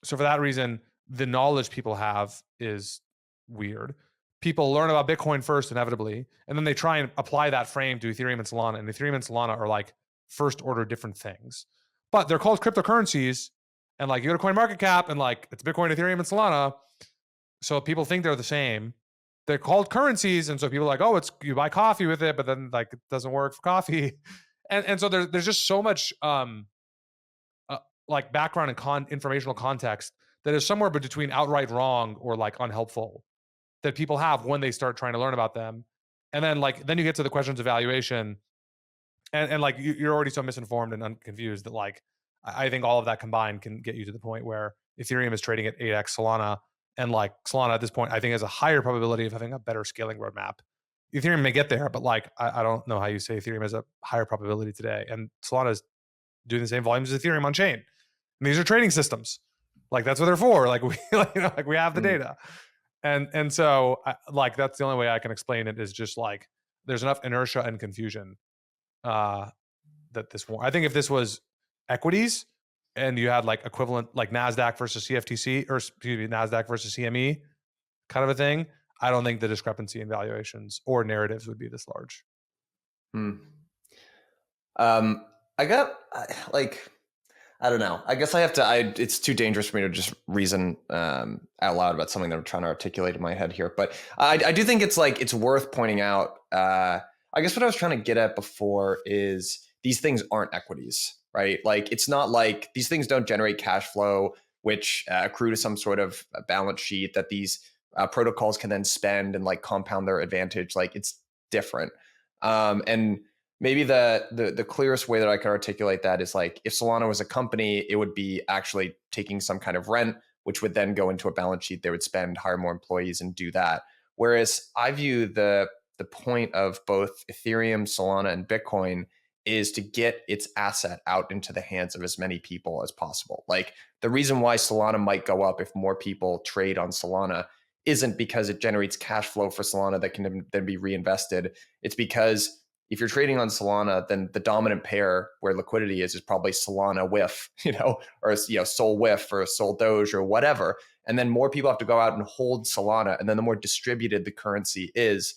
for that reason, the knowledge people have is weird. People learn about Bitcoin first, inevitably, and then they try and apply that frame to Ethereum and Solana. And Ethereum and Solana are like first order different things, but they're called cryptocurrencies. And like you go to CoinMarketCap and like it's Bitcoin, Ethereum, and Solana. So people think they're the same. They're called currencies, and so people are like, oh, it's you buy coffee with it, but then like it doesn't work for coffee. And so there's just so much like background and informational context that is somewhere between outright wrong or like unhelpful that people have when they start trying to learn about them. And then then you get to the questions of valuation, and like you're already so misinformed and confused that like I think all of that combined can get you to the point where Ethereum is trading at 8x Solana, and like Solana at this point I think has a higher probability of having a better scaling roadmap. Ethereum may get there, but like I don't know how you say Ethereum has a higher probability today, and Solana is doing the same volumes as Ethereum on chain. And these are trading systems. Like that's what they're for. Like we, like we have the data. And so like, that's the only way I can explain it, is just like, there's enough inertia and confusion that this won't. I think if this was equities and you had like equivalent, like NASDAQ versus CFTC, or excuse me, NASDAQ versus CME kind of a thing, I don't think the discrepancy in valuations or narratives would be this large. I got like, I don't know. I guess I have to. It's too dangerous for me to just reason out loud about something that I'm trying to articulate in my head here. But I do think it's like it's worth pointing out. I guess what I was trying to get at before is these things aren't equities, right? Like it's not like these things don't generate cash flow. which accrue to some sort of balance sheet that these protocols can then spend and like compound their advantage. Like it's different. And maybe the clearest way that I can articulate that is like if Solana was a company, it would be actually taking some kind of rent, which would then go into a balance sheet. They would spend, hire more employees and do that. Whereas I view the point of both Ethereum, Solana, and Bitcoin is to get its asset out into the hands of as many people as possible. Like the reason why Solana might go up if more people trade on Solana isn't because it generates cash flow for Solana that can then be reinvested. It's because if you're trading on Solana, then the dominant pair where liquidity is probably Solana with, or Sol with or Sol Doge or whatever. And then more people have to go out and hold Solana. And then the more distributed the currency is,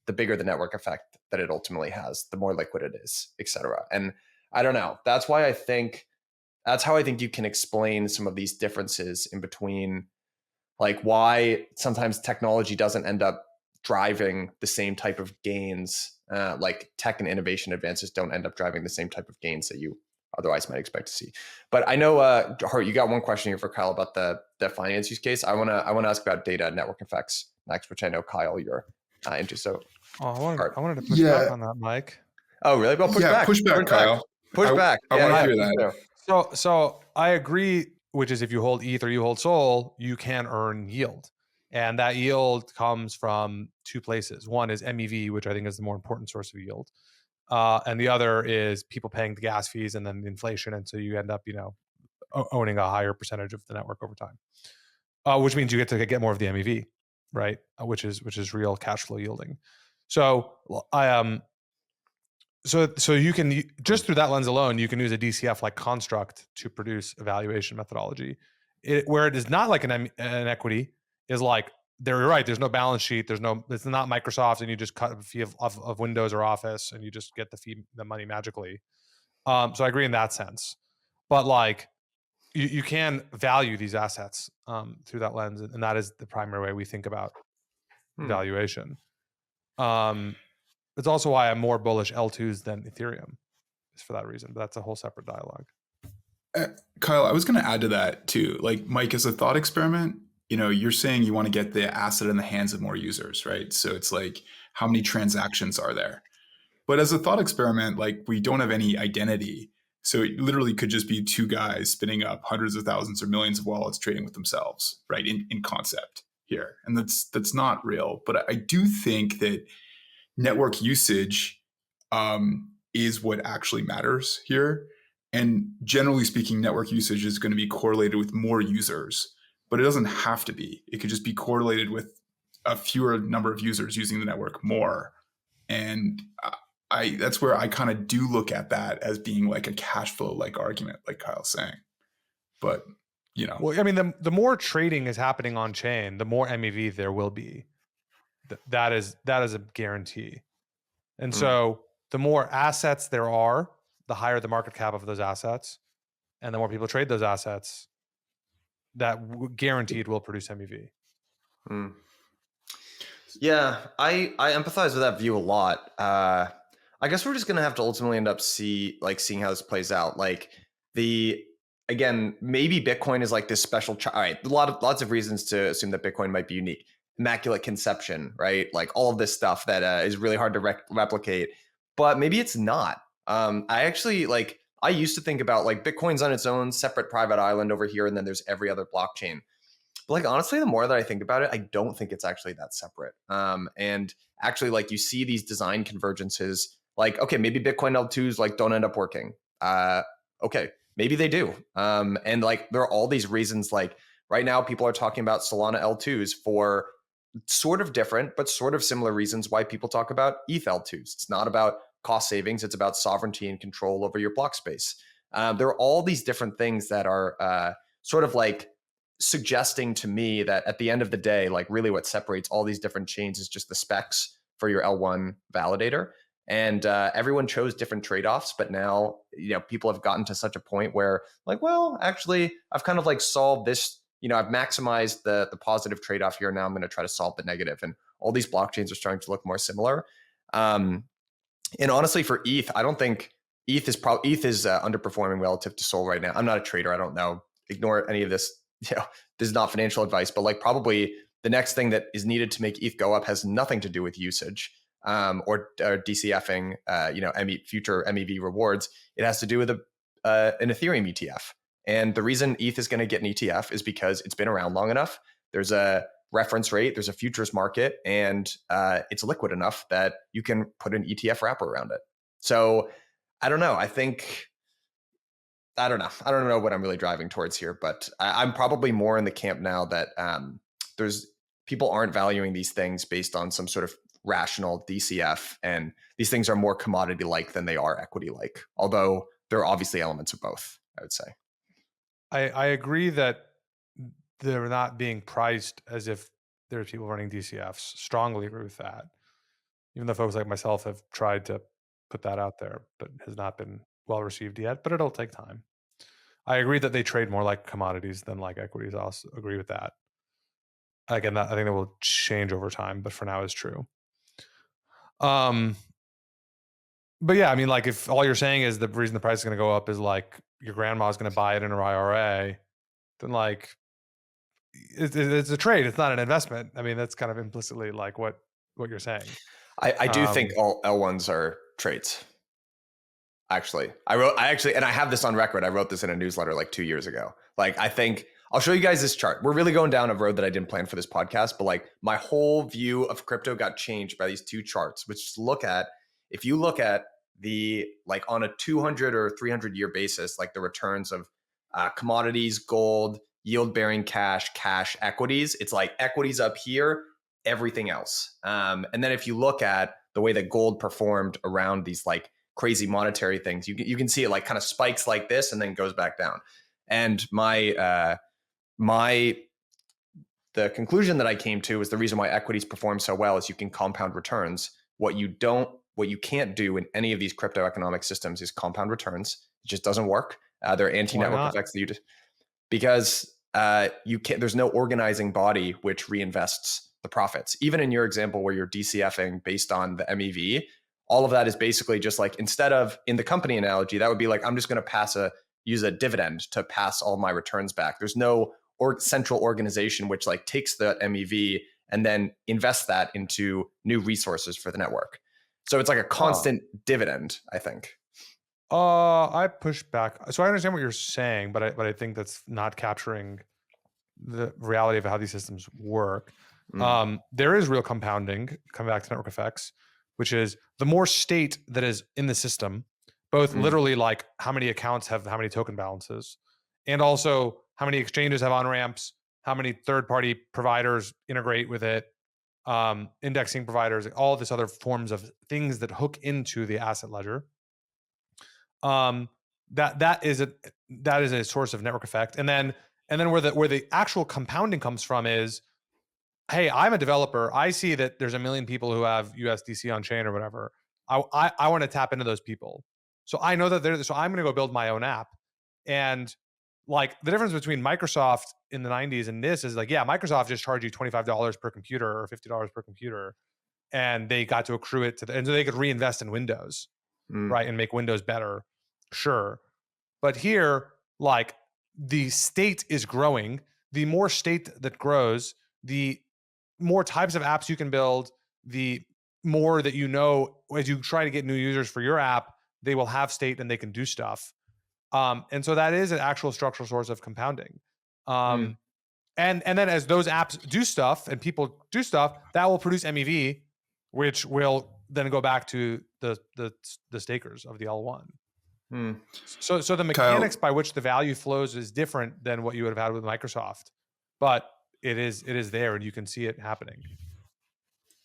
the bigger the network effect that it ultimately has, the more liquid it is, et cetera. And I don't know. That's how I think you can explain some of these differences in between, like why sometimes technology doesn't end up driving the same type of gains, like tech and innovation advances don't end up driving the same type of gains that you otherwise might expect to see. But I know, Hart, you got one question here for Kyle about the finance use case. I want to ask about data and network effects next, which I know, Kyle, you're into. So I wanted to push back on that, Mike. Oh, really? Well, push back. Push back, Kyle. Push back. I want to hear that. So I agree, which is if you hold ETH or you hold Sol, you can earn yield. And that yield comes from two places. One is MEV, which I think is the more important source of yield. And the other is people paying the gas fees and then the inflation. And so you end up, owning a higher percentage of the network over time, which means you get to get more of the MEV, right? Which is real cash flow yielding. So so you can, just through that lens alone, you can use a DCF like construct to produce a valuation methodology. Where it is not like an equity is like, you're right, there's no balance sheet, it's not Microsoft and you just cut a fee of Windows or Office and you just get the money magically. So I agree in that sense. But like you can value these assets through that lens, and that is the primary way we think about valuation. It's also why I'm more bullish L2s than Ethereum, is for that reason. But that's a whole separate dialogue. Kyle, I was going to add to that too. Like, Mike, as a thought experiment, you're saying you want to get the asset in the hands of more users, right? So it's like, how many transactions are there? But as a thought experiment, like, we don't have any identity. So it literally could just be two guys spinning up hundreds of thousands or millions of wallets trading with themselves, right? In concept here. And that's not real. But I do think that network usage is what actually matters here. And generally speaking, network usage is going to be correlated with more users, but it doesn't have to be. It could just be correlated with a fewer number of users using the network more. And that's where I kind of do look at that as being like a cash flow like argument, like Kyle's saying. But, Well, I mean, the more trading is happening on chain, the more MEV there will be. That is a guarantee. And so the more assets there are, the higher the market cap of those assets, and the more people trade those assets, that guaranteed will produce MEV. Yeah, I empathize with that view a lot. I guess we're just gonna have to ultimately end up seeing how this plays out. Like maybe Bitcoin is like this special. All right, lots of reasons to assume that Bitcoin might be unique. Immaculate conception, right? Like all of this stuff that is really hard to replicate, but maybe it's not. I used to think about like Bitcoin's on its own separate private island over here, and then there's every other blockchain. But like honestly, the more that I think about it, I don't think it's actually that separate. And actually, like you see these design convergences. Like, okay, maybe Bitcoin L2s like don't end up working. Okay, maybe they do. And like there are all these reasons. Like right now, people are talking about Solana L2s for sort of different but sort of similar reasons why people talk about ETH L2s. It's not about cost savings. It's about sovereignty and control over your block space. There are all these different things that are sort of like suggesting to me that at the end of the day, like really what separates all these different chains is just the specs for your L1 validator. And everyone chose different trade-offs, but now, people have gotten to such a point where like, well, actually I've kind of like solved this, I've maximized the positive trade-off here. Now I'm going to try to solve the negative. And all these blockchains are starting to look more similar. And honestly, for ETH, I don't think ETH is underperforming relative to Sol right now. I'm not a trader. I don't know. Ignore any of this this is not financial advice, but like probably the next thing that is needed to make ETH go up has nothing to do with usage or DCFing, future MEV rewards. It has to do with an Ethereum ETF. And the reason ETH is going to get an ETF is because it's been around long enough. There's a reference rate, there's a futures market, and it's liquid enough that you can put an ETF wrapper around it. So I don't know. I don't know what I'm really driving towards here, but I'm probably more in the camp now that there's people aren't valuing these things based on some sort of rational DCF, and these things are more commodity-like than they are equity-like, although there are obviously elements of both, I would say. I agree that they're not being priced as if there's people running DCFs. Strongly agree with that. Even though folks like myself have tried to put that out there, but has not been well received yet, but it'll take time. I agree that they trade more like commodities than like equities. I also agree with that. Again, I think that will change over time, but for now is true. But yeah, I mean, like if all you're saying is the reason the price is going to go up is like your grandma's going to buy it in her IRA, then like it's a trade. It's not an investment. I mean, that's kind of implicitly like what you're saying. I do think all L1s are trades. Actually, and I have this on record. I wrote this in a newsletter like 2 years ago. Like, I think I'll show you guys this chart. We're really going down a road that I didn't plan for this podcast, but like my whole view of crypto got changed by these two charts, which if you look at the, like on a 200 or 300 year basis, like the returns of commodities, gold, yield bearing cash, equities, it's like equities up here, everything else. And then if you look at the way that gold performed around these like crazy monetary things, you can see it like kind of spikes like this and then goes back down. And the conclusion that I came to was the reason why equities perform so well is you can compound returns. What you can't do in any of these crypto economic systems is compound returns. It just doesn't work. There are anti-network effects that because you can't. There's no organizing body which reinvests the profits. Even in your example where you're DCFing based on the MEV, all of that is basically just like, instead of in the company analogy, that would be like, I'm just going to use a dividend to pass all my returns back. There's no central organization which like takes the MEV and then invests that into new resources for the network. So it's like a constant dividend, I think. I push back. So I understand what you're saying, but I think that's not capturing the reality of how these systems work. There is real compounding, coming back to network effects, which is the more state that is in the system, both literally like how many accounts have how many token balances, and also how many exchanges have on-ramps, how many third-party providers integrate with it, indexing providers, all this other forms of things that hook into the asset ledger. That is a source of network effect. And then where the actual compounding comes from is, hey, I'm a developer. I see that there's 1 million people who have USDC on chain or whatever. I want to tap into those people. So I know that so I'm going to go build my own app. And like the difference between Microsoft in the 90s and this is like, yeah, Microsoft just charged you $25 per computer or $50 per computer. And they got to accrue it and so they could reinvest in Windows, right? And make Windows better. Sure. But here, like the state is growing. The more state that grows, the more types of apps you can build, the more that as you try to get new users for your app, they will have state and they can do stuff. And so that is an actual structural source of compounding. And then as those apps do stuff and people do stuff, that will produce MEV, which will then go back to the stakers of the L1. So the mechanics by which the value flows is different than what you would have had with Microsoft, but it is there and you can see it happening.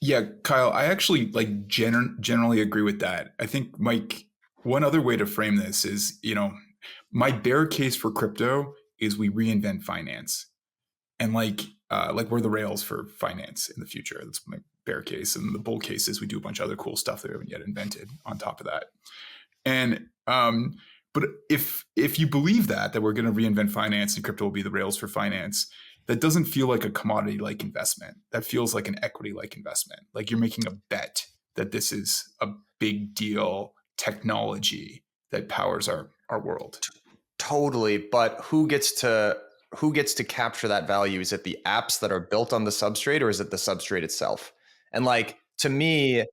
Yeah, Kyle, I actually like generally agree with that. I think, Mike, one other way to frame this is, my bear case for crypto is we reinvent finance, and like we're the rails for finance in the future. That's my bear case, and the bull case is we do a bunch of other cool stuff that we haven't yet invented on top of that. And but if you believe that we're going to reinvent finance and crypto will be the rails for finance, that doesn't feel like a commodity-like investment. That feels like an equity-like investment. Like you're making a bet that this is a big deal technology that powers our world. Totally. But who gets to who gets to capture that value? Is it the apps that are built on the substrate, or is it the substrate itself? And like, to me,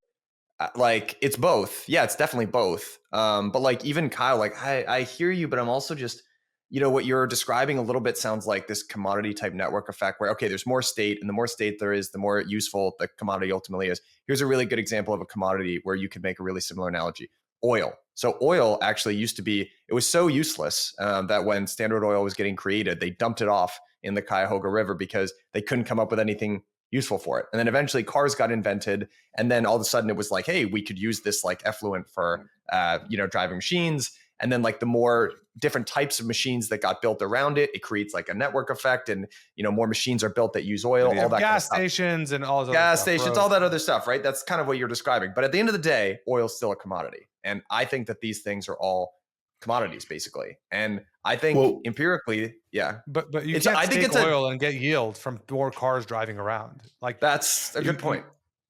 like, it's both. Yeah, it's definitely both. But like, even Kyle, like, I hear you, but I'm also just, what you're describing a little bit sounds like this commodity type network effect where, okay, there's more state, and the more state there is, the more useful the commodity ultimately is. Here's a really good example of a commodity where you could make a really similar analogy. Oil. So oil actually used to be, it was so useless that when Standard Oil was getting created, they dumped it off in the Cuyahoga River because they couldn't come up with anything useful for it. And then eventually cars got invented. And then all of a sudden it was like, hey, we could use this like effluent for, driving machines. And then like the more different types of machines that got built around it, it creates like a network effect, and more machines are built that use oil, all that gas kind of stations and all those gas stations, all that other stuff, right? That's kind of what you're describing. But at the end of the day, oil's still a commodity. And I think that these things are all commodities basically. And I think empirically, yeah. But you can't take oil and get yield from more cars driving around. Like, that's a good point.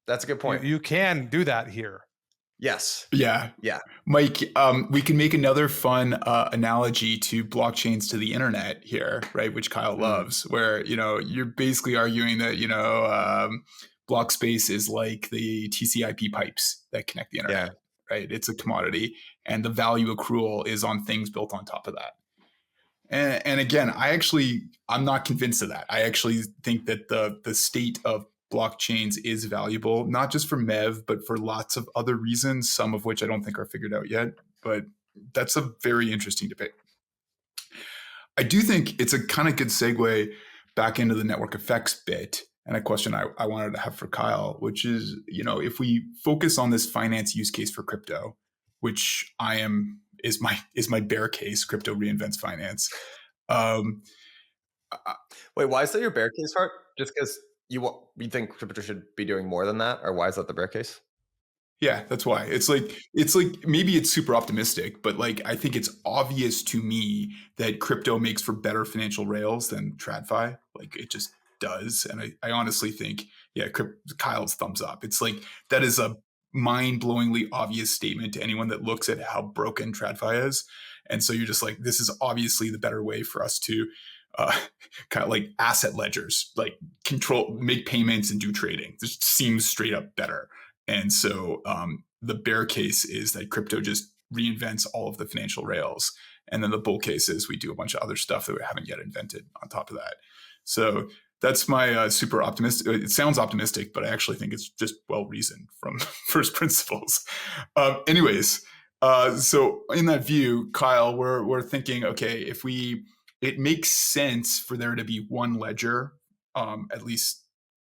That's a good point. You can do that here. Yes. Yeah. Mike, we can make another fun analogy to blockchains to the internet here, right? Which Kyle loves, where, you're basically arguing that, block space is like the TCP pipes that connect the internet, right? It's a commodity, and the value accrual is on things built on top of that. And again, I'm not convinced of that. I actually think that the state of blockchains is valuable, not just for MEV, but for lots of other reasons, some of which I don't think are figured out yet. But that's a very interesting debate. I do think it's a kind of good segue back into the network effects bit, and a question I wanted to have for Kyle, which is, if we focus on this finance use case for crypto, which is my bear case, crypto reinvents finance. Wait, why is that your bear case, Hart? Just because you think crypto should be doing more than that, or why is that the bear case? Yeah, that's why. It's like maybe it's super optimistic, but like I think it's obvious to me that crypto makes for better financial rails than TradFi. Like it just does, and I honestly think, Kyle's thumbs up. It's like that is a mind-blowingly obvious statement to anyone that looks at how broken TradFi is, and so you're just like, this is obviously the better way for us to kind of like asset ledgers, like control, make payments and do trading. This seems straight up better. And so the bear case is that crypto just reinvents all of the financial rails. And then the bull case is we do a bunch of other stuff that we haven't yet invented on top of that. So that's my super optimistic. It sounds optimistic, but I actually think it's just well-reasoned from first principles. Anyways, so in that view, Kyle, we're thinking, okay, it makes sense for there to be one ledger, at least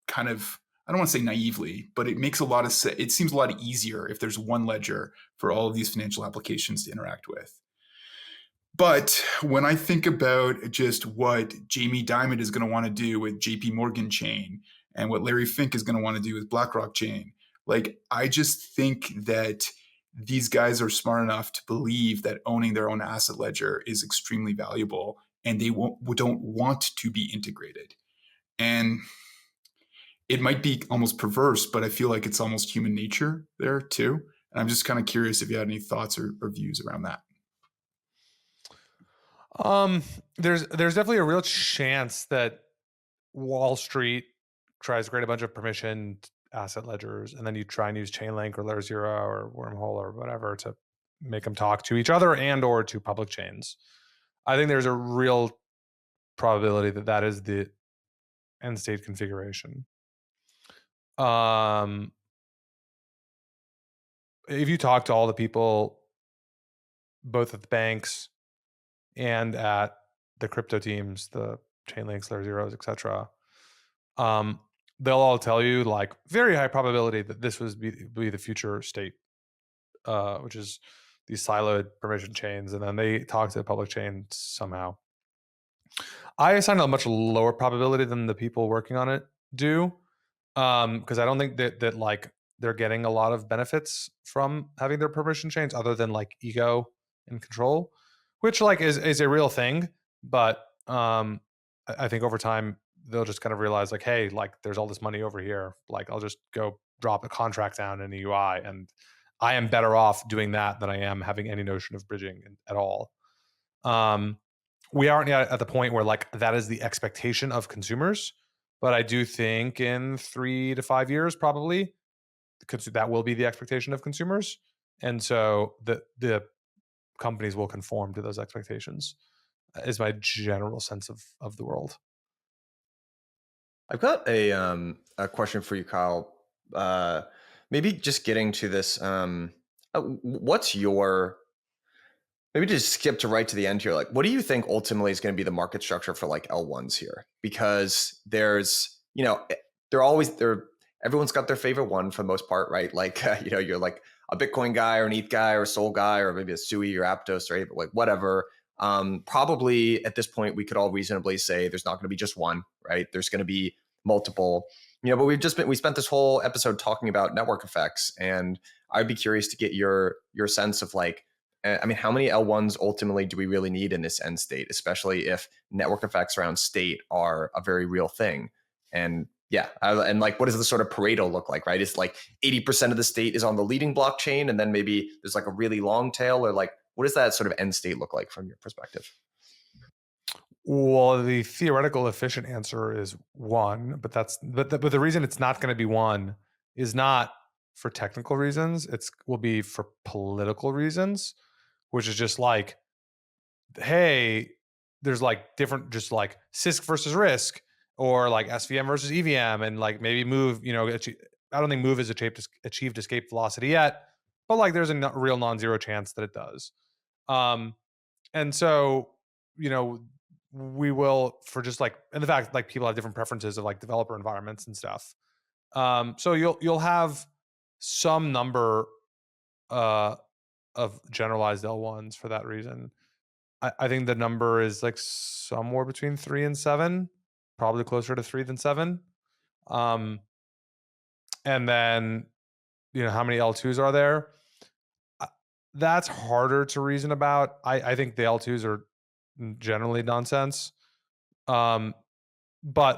kind of, I don't want to say naively, but it makes a lot of sense. It seems a lot easier if there's one ledger for all of these financial applications to interact with. But when I think about just what Jamie Dimon is going to want to do with JP Morgan chain and what Larry Fink is going to want to do with BlackRock chain, like I just think that these guys are smart enough to believe that owning their own asset ledger is extremely valuable, and they don't want to be integrated. And it might be almost perverse, but I feel like it's almost human nature there too. And I'm just kind of curious if you had any thoughts or views around that. There's definitely a real chance that Wall Street tries to create a bunch of permissioned asset ledgers, and then you try and use Chainlink or Layer 0 or Wormhole or whatever to make them talk to each other and or to public chains. I think there's a real probability that is the end state configuration. If you talk to all the people, both at the banks and at the crypto teams, the Chainlinks, Layer 0s, etc., they'll all tell you like very high probability that this would be the future state, which is these siloed permission chains, and then they talk to the public chain somehow. I assign a much lower probability than the people working on it do, because I don't think that like they're getting a lot of benefits from having their permission chains other than like ego and control, which like is a real thing. But I think over time they'll just kind of realize like, hey, like there's all this money over here. Like I'll just go drop a contract down in a UI, and I am better off doing that than I am having any notion of bridging at all. we aren't yet at the point where like that is the expectation of consumers, but I do think in 3 to 5 years, probably that will be the expectation of consumers. And so the companies will conform to those expectations is my general sense of the world. I've got a question for you, Kyle. Maybe just getting to this. What's your maybe just skip to right to the end here? Like, what do you think ultimately is going to be the market structure for like L1s here? Because there's, everyone's got their favorite one for the most part, right? Like, you're like a Bitcoin guy or an ETH guy or a Sol guy or maybe a Sui or Aptos, right? But like whatever. Probably at this point, we could all reasonably say there's not going to be just one, right? There's going to be multiple, but we spent this whole episode talking about network effects, and I'd be curious to get your sense of like, I mean, how many L1s ultimately do we really need in this end state, especially if network effects around state are a very real thing? And yeah, and like, what does the sort of Pareto look like, right? It's like 80% of the state is on the leading blockchain, and then maybe there's like a really long tail, or like, what does that sort of end state look like from your perspective? Well, the theoretical efficient answer is 1, but the reason it's not going to be 1 is not for technical reasons. Will be for political reasons, which is just like, hey, there's like different, just like CISC versus RISC, or like SVM versus EVM, and like maybe Move. I don't think Move has achieved escape velocity yet, but like there's a real non-zero chance that it does. And so, we will, for just like, and the fact like people have different preferences of like developer environments and stuff. So you'll have some number of generalized L1s for that reason. I think the number is like somewhere between 3 and 7, probably closer to 3 than 7. And then, how many L2s are there? That's harder to reason about. I think the L2s are generally nonsense. But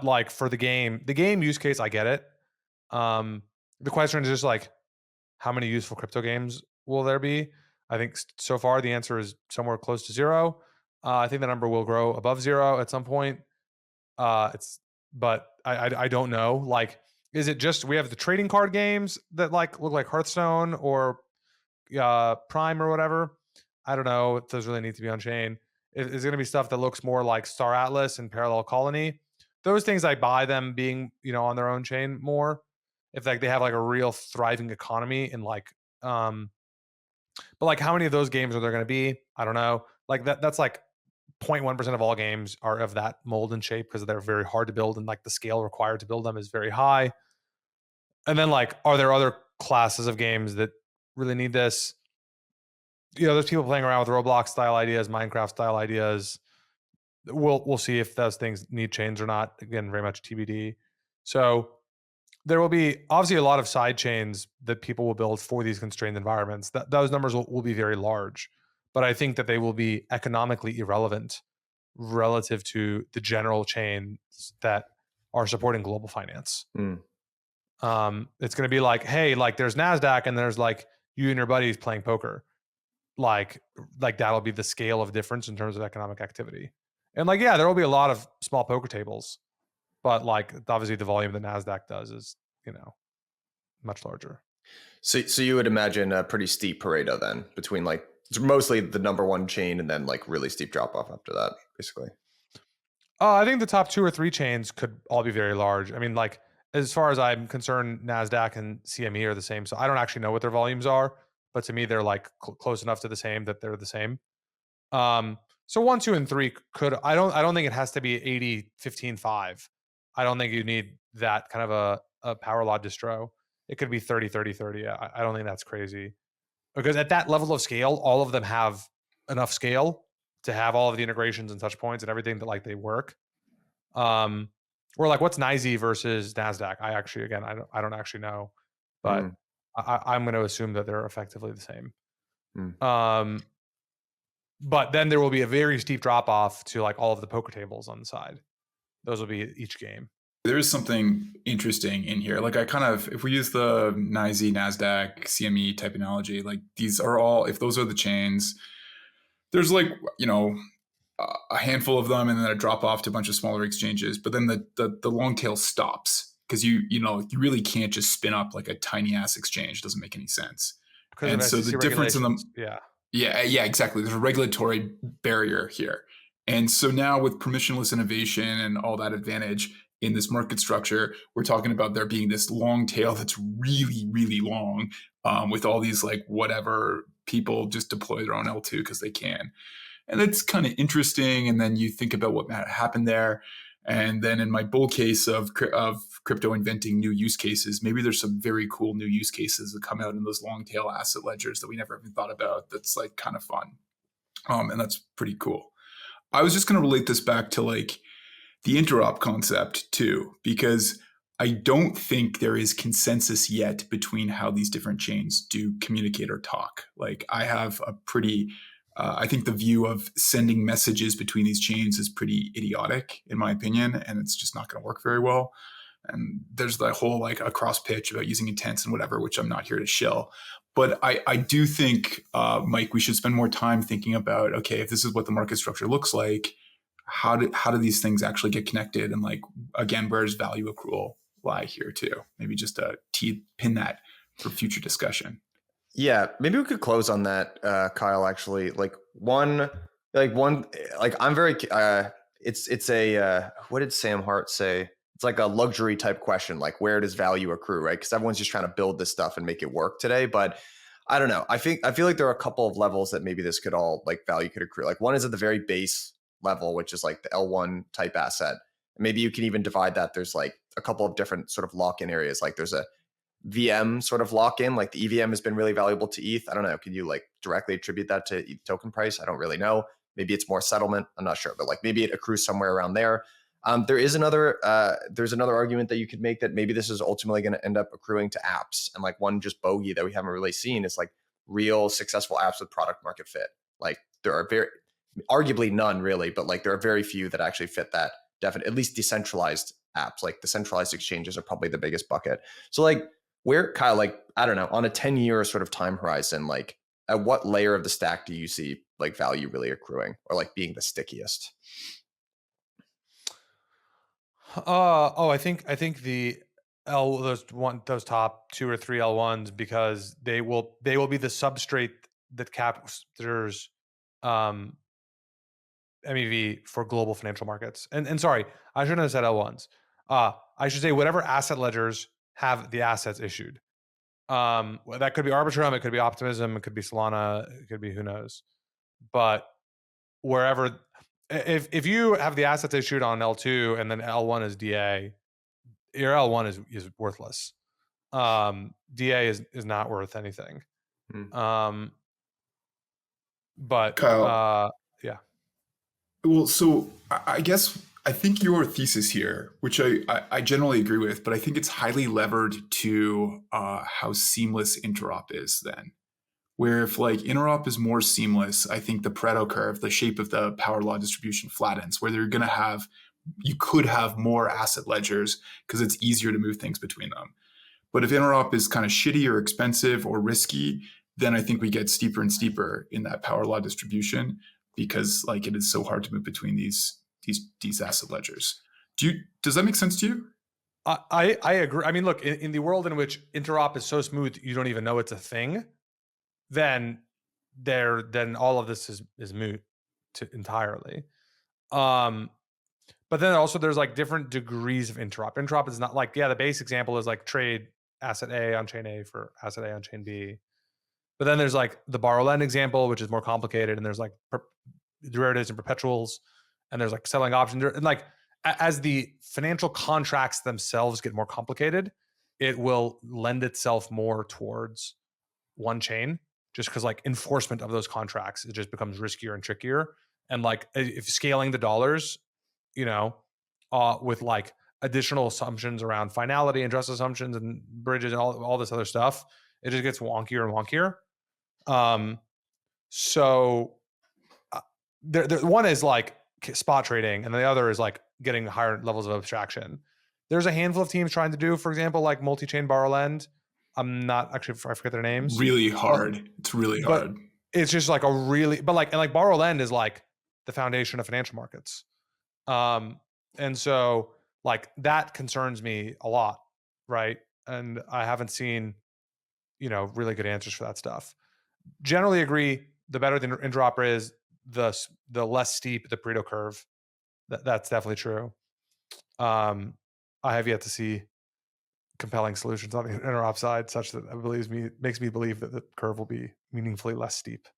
like for the game use case, I get it. The question is just like, how many useful crypto games will there be? I think so far the answer is somewhere close to 0. I think the number will grow above 0 at some point. But I don't know. Like, is it just we have the trading card games that like look like Hearthstone or Prime or whatever? I don't know if those really need to be on chain. Is going to be stuff that looks more like Star Atlas and Parallel Colony. Those things I buy them being on their own chain more. If like they have like a real thriving economy and like but like how many of those games are there going to be? I don't know. Like that's like 0.1% of all games are of that mold and shape because they're very hard to build, and like the scale required to build them is very high. And then like, are there other classes of games that really need this? There's people playing around with Roblox style ideas, Minecraft style ideas. We'll see if those things need chains or not. Again, very much TBD. So there will be obviously a lot of side chains that people will build for these constrained environments. Those numbers will be very large, but I think that they will be economically irrelevant relative to the general chains that are supporting global finance. It's going to be like, hey, like there's NASDAQ and there's like you and your buddies playing poker. Like that'll be the scale of difference in terms of economic activity. And like, yeah, there will be a lot of small poker tables, but like obviously the volume that NASDAQ does is, much larger. So you would imagine a pretty steep Pareto then between like mostly the number one chain and then like really steep drop off after that, basically. I think the top 2 or 3 chains could all be very large. I mean, like as far as I'm concerned, NASDAQ and CME are the same. So I don't actually know what their volumes are, but to me, they're like close enough to the same that they're the same. So 1, 2, and 3 could. I don't think it has to be 80, 15, 5. I don't think you need that kind of a power law distro. It could be 30, 30, 30. I don't think that's crazy, because at that level of scale, all of them have enough scale to have all of the integrations and touch points and everything that like they work. Or like what's NYSE versus NASDAQ? I don't actually know, but I'm going to assume that they're effectively the same. But then there will be a very steep drop off to like all of the poker tables on the side. Those will be each game. There is something interesting in here. Like if we use the NYSE, NASDAQ, CME type analogy, like these are all, if those are the chains, there's like, a handful of them and then a drop off to a bunch of smaller exchanges. But then the long tail stops because you really can't just spin up like a tiny ass exchange. It doesn't make any sense. Because And of so SEC the difference in them, regulations. yeah, exactly. There's a regulatory barrier here. And so now with permissionless innovation and all that advantage in this market structure, we're talking about there being this long tail that's really, really long, with all these like whatever people just deploy their own L2 because they can. And it's kind of interesting. And then you think about what happened there. And then in my bull case of crypto inventing new use cases, maybe there's some very cool new use cases that come out in those long tail asset ledgers that we never even thought about. That's like kind of fun. And that's pretty cool. I was just going to relate this back to like the interop concept too, because I don't think there is consensus yet between how these different chains do communicate or talk. Like I have a pretty, I think the view of sending messages between these chains is pretty idiotic in my opinion, and it's just not going to work very well. And there's that whole like a cross pitch about using intents and whatever, which I'm not here to shill. But I do think, Mike, we should spend more time thinking about, okay, if this is what the market structure looks like, how do these things actually get connected? And like, again, where does value accrual lie here too? Maybe just pin that for future discussion. Yeah, maybe we could close on that, Kyle. Actually, I'm very. It's a what did Sam Hart say? It's like a luxury type question, like where does value accrue, right? Because everyone's just trying to build this stuff and make it work today. But I don't know. I feel like there are a couple of levels that maybe this could all like value could accrue. Like one is at the very base level, which is like the L1 type asset. Maybe you can even divide that. There's like a couple of different sort of lock-in areas. Like there's a VM sort of lock-in, like the EVM has been really valuable to ETH. I don't know. Can you like directly attribute that to ETH token price? I don't really know. Maybe it's more settlement. I'm not sure, but like maybe it accrues somewhere around there. There's another argument that you could make that maybe this is ultimately going to end up accruing to apps. And like one just bogey that we haven't really seen is like real successful apps with product market fit. Like there are arguably none really, but like there are very few that actually fit that definite, at least decentralized apps. Like the centralized exchanges are probably the biggest bucket. So like where, Kyle, like, I don't know, on a 10-year sort of time horizon, like at what layer of the stack do you see like value really accruing or like being the stickiest? I think the those top 2 or 3 L1s, because they will be the substrate that captures MEV for global financial markets. And sorry, I shouldn't have said L1s. I should say whatever asset ledgers have the assets issued. That could be Arbitrum, it could be Optimism, it could be Solana, it could be who knows. But wherever, if you have the assets issued on L2 and then L1 is DA, your L1 is worthless. DA is not worth anything. But Kyle, yeah. Well, so I guess I think your thesis here, which I generally agree with, but I think it's highly levered to how seamless interop is then. Where if like interop is more seamless, I think the Pareto curve, the shape of the power law distribution flattens, where you could have more asset ledgers because it's easier to move things between them. But if interop is kind of shitty or expensive or risky, then I think we get steeper and steeper in that power law distribution because like it is so hard to move between these asset ledgers. Does that make sense to you? I agree. I mean, look, in the world in which interop is so smooth you don't even know it's a thing, then all of this is moot entirely. But then also there's like different degrees of interop. Interop is not like, the base example is like trade asset A on chain A for asset A on chain B. But then there's like the borrow lend example, which is more complicated, and there's like derivatives and perpetuals, and there's like selling options. And like as the financial contracts themselves get more complicated, it will lend itself more towards one chain, just because like enforcement of those contracts, it just becomes riskier and trickier. And like if scaling the dollars, with like additional assumptions around finality and trust assumptions and bridges and all this other stuff, it just gets wonkier and wonkier. So one is like spot trading, and the other is like getting higher levels of abstraction. There's a handful of teams trying to do, for example, like multi-chain borrow lend. I'm not actually, I forget their names. Really hard. It's really hard. It's just like but borrow lend is like the foundation of financial markets. And so like that concerns me a lot, right? And I haven't seen, really good answers for that stuff. Generally agree, the better the interop is, the less steep the Pareto curve. That's definitely true. I have yet to see compelling solutions on the interop side such that makes me believe that the curve will be meaningfully less steep.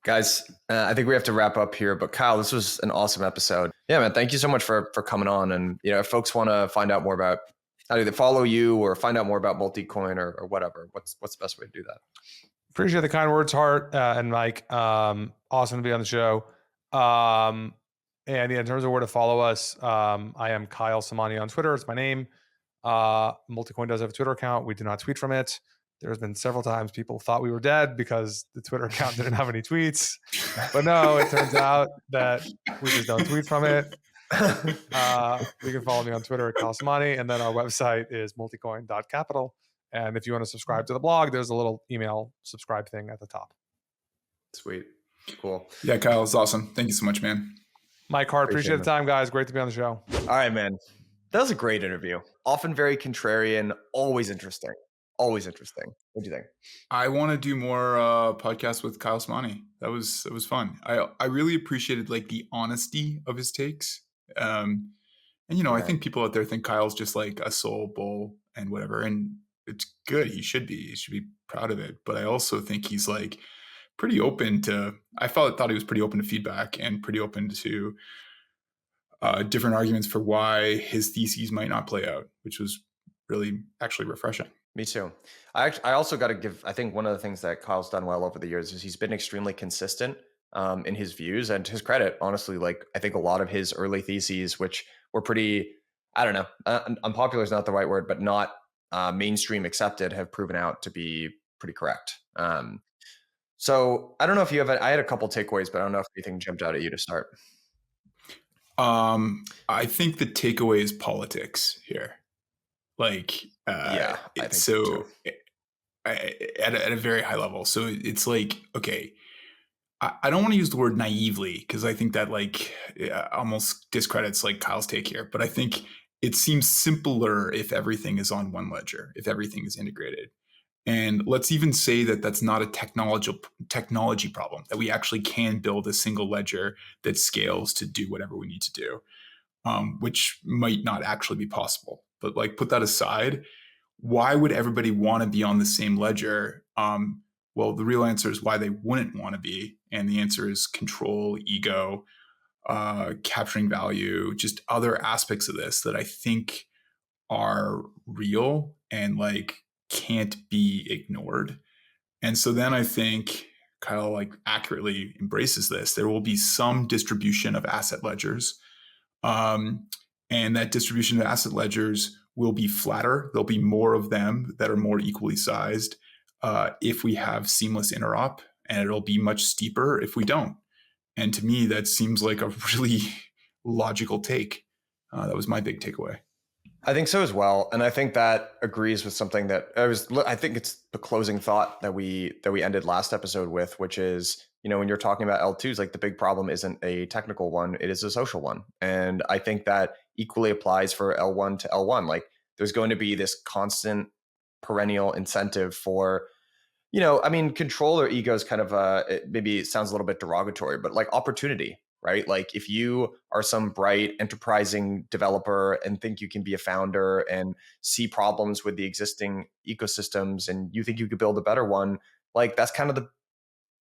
Guys, I think we have to wrap up here, but Kyle, this was an awesome episode. Yeah, man, thank you so much for coming on. And if folks want to find out more about how do they follow you or find out more about Multicoin or whatever, what's the best way to do that? Appreciate the kind words, Hart and Mike. Awesome to be on the show. And in terms of where to follow us, I am Kyle Samani on Twitter. It's my name. Multicoin does have a Twitter account. We do not tweet from it. There's been several times people thought we were dead because the Twitter account didn't have any tweets. But no, it turns out that we just don't tweet from it. You can follow me on Twitter at Kyle Samani, and then our website is multicoin.capital. And if you want to subscribe to the blog, there's a little email subscribe thing at the top. Sweet. Cool. Yeah, Kyle, it's awesome. Thank you so much, man. Mike Hart, appreciate the time, guys. Great to be on the show. All right, man. That was a great interview. Often very contrarian, always interesting. Always interesting. What do you think? I want to do more podcasts with Kyle Samani. That was fun. I really appreciated like the honesty of his takes. And I think people out there think Kyle's just like a soul bull and whatever, and it's good. He should be proud of it. But I also think he's like pretty open to. I thought he was pretty open to feedback and pretty open to different arguments for why his theses might not play out, which was really actually refreshing. Me too. I also got to give, I think one of the things that Kyle's done well over the years is he's been extremely consistent in his views, and to his credit, honestly, like I think a lot of his early theses, which were pretty, I don't know, unpopular is not the right word, but not mainstream accepted, have proven out to be pretty correct. So I don't know if you have, I had a couple takeaways, but I don't know if anything jumped out at you to start. I think the takeaway is politics here. Like, I think so at a very high level. So it's like, okay, I don't want to use the word naively because I think that like almost discredits like Kyle's take here, but I think it seems simpler if everything is on one ledger, if everything is integrated. And let's even say that that's not a technology problem, that we actually can build a single ledger that scales to do whatever we need to do, which might not actually be possible. But like, put that aside, why would everybody want to be on the same ledger? Well, the real answer is why they wouldn't want to be. And the answer is control, ego, capturing value, just other aspects of this that I think are real and like can't be ignored. And so then I think Kyle like accurately embraces this. There will be some distribution of asset ledgers. And that distribution of asset ledgers will be flatter. There'll be more of them that are more equally sized if we have seamless interop, and it'll be much steeper if we don't. And to me, that seems like a really logical take. That was my big takeaway. I think so as well, and I think that agrees with something that I think it's the closing thought that we ended last episode with, which is, when you're talking about L2s, like the big problem isn't a technical one, it is a social one. And I think that equally applies for L1 to L1. Like there's going to be this constant perennial incentive for, control or ego is kind of maybe it sounds a little bit derogatory, but like opportunity, right? Like if you are some bright enterprising developer and think you can be a founder and see problems with the existing ecosystems and you think you could build a better one, like that's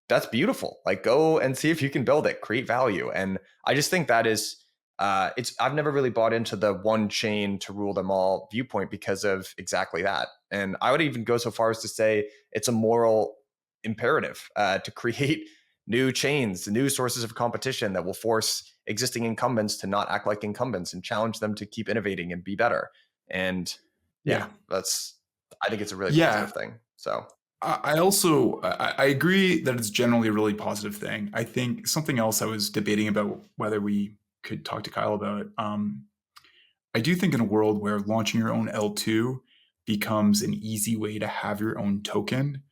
that's beautiful. Like go and see if you can build it, create value. And I just think that is, I've never really bought into the one chain to rule them all viewpoint because of exactly that. And I would even go so far as to say it's a moral imperative to create new chains, new sources of competition that will force existing incumbents to not act like incumbents and challenge them to keep innovating and be better. And I think it's a really positive thing. So I also agree that it's generally a really positive thing. I think something else I was debating about whether we could talk to Kyle about. I do think in a world where launching your own L2 becomes an easy way to have your own token,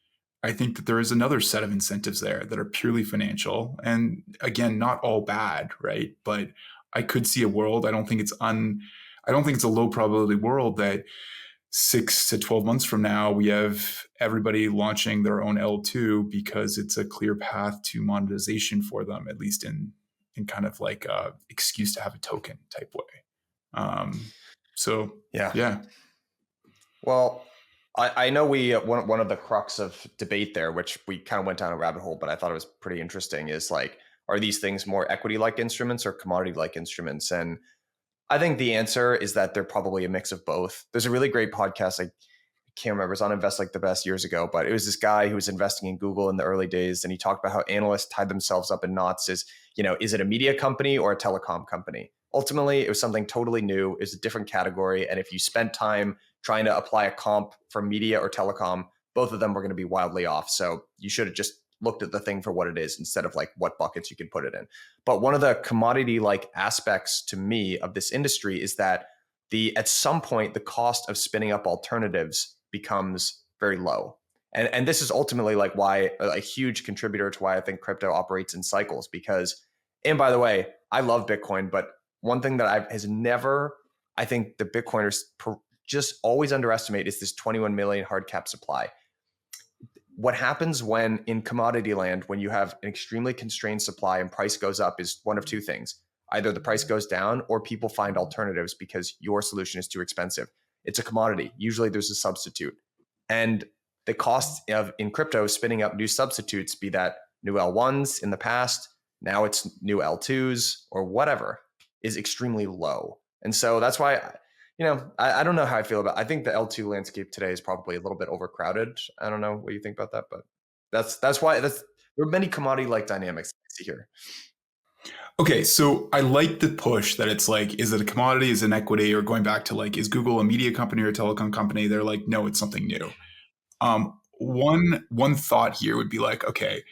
I think that there is another set of incentives there that are purely financial, and again, not all bad, right? But I could see a world. I don't think it's a low probability world that 6 to 12 months from now, we have everybody launching their own L2 because it's a clear path to monetization for them, at least in kind of like a excuse to have a token type way. So yeah. Well, I know one of the crux of debate there, which we kind of went down a rabbit hole, but I thought it was pretty interesting, is like, are these things more equity-like instruments or commodity-like instruments? And I think the answer is that they're probably a mix of both. There's a really great podcast, I can't remember, it was on Invest Like the Best years ago, but it was this guy who was investing in Google in the early days, and he talked about how analysts tied themselves up in knots as, is it a media company or a telecom company? Ultimately, it was something totally new. It was a different category. And if you spent time trying to apply a comp for media or telecom, both of them were going to be wildly off. So you should have just looked at the thing for what it is instead of like what buckets you could put it in. But one of the commodity-like aspects to me of this industry is that at some point, the cost of spinning up alternatives becomes very low. And this is ultimately like why a huge contributor to why I think crypto operates in cycles, because, and by the way, I love Bitcoin, but one thing that I think the Bitcoiners just always underestimate is this 21 million hard cap supply. What happens when in commodity land, when you have an extremely constrained supply and price goes up, is one of two things. Either the price goes down or people find alternatives because your solution is too expensive. It's a commodity. Usually there's a substitute. And the cost in crypto spinning up new substitutes, be that new L1s in the past, now it's new L2s or whatever, is extremely low. And so that's why, I don't know how I feel about it. I think the L2 landscape today is probably a little bit overcrowded. I don't know what you think about that, but that's why there are many commodity-like dynamics I see here. Okay, so I like the push that it's like, is it a commodity, is it an equity, or going back to like, is Google a media company or a telecom company? They're like, no, it's something new. One thought here would be like, okay,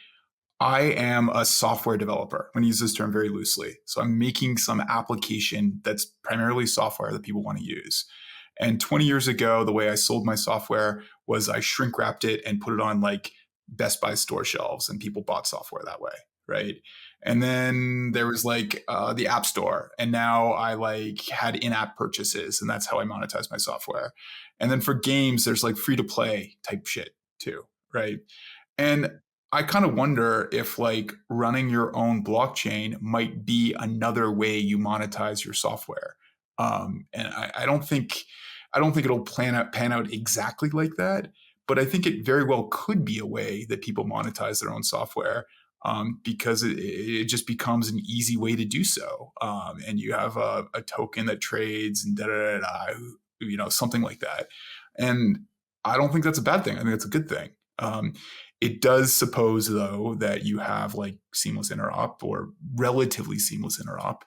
I am a software developer. I'm going to use this term very loosely. So I'm making some application that's primarily software that people want to use. And 20 years ago, the way I sold my software was I shrink wrapped it and put it on like Best Buy store shelves, and people bought software that way, right? And then there was like the App Store, and now I like had in-app purchases, and that's how I monetize my software. And then for games, there's like free-to-play type shit too, right? And I kind of wonder if like running your own blockchain might be another way you monetize your software. And I don't think it'll pan out exactly like that, but I think it very well could be a way that people monetize their own software, because it just becomes an easy way to do so. And you have a token that trades and something like that. And I don't think that's a bad thing. I think that's a good thing. It does suppose, though, that you have like seamless interop or relatively seamless interop.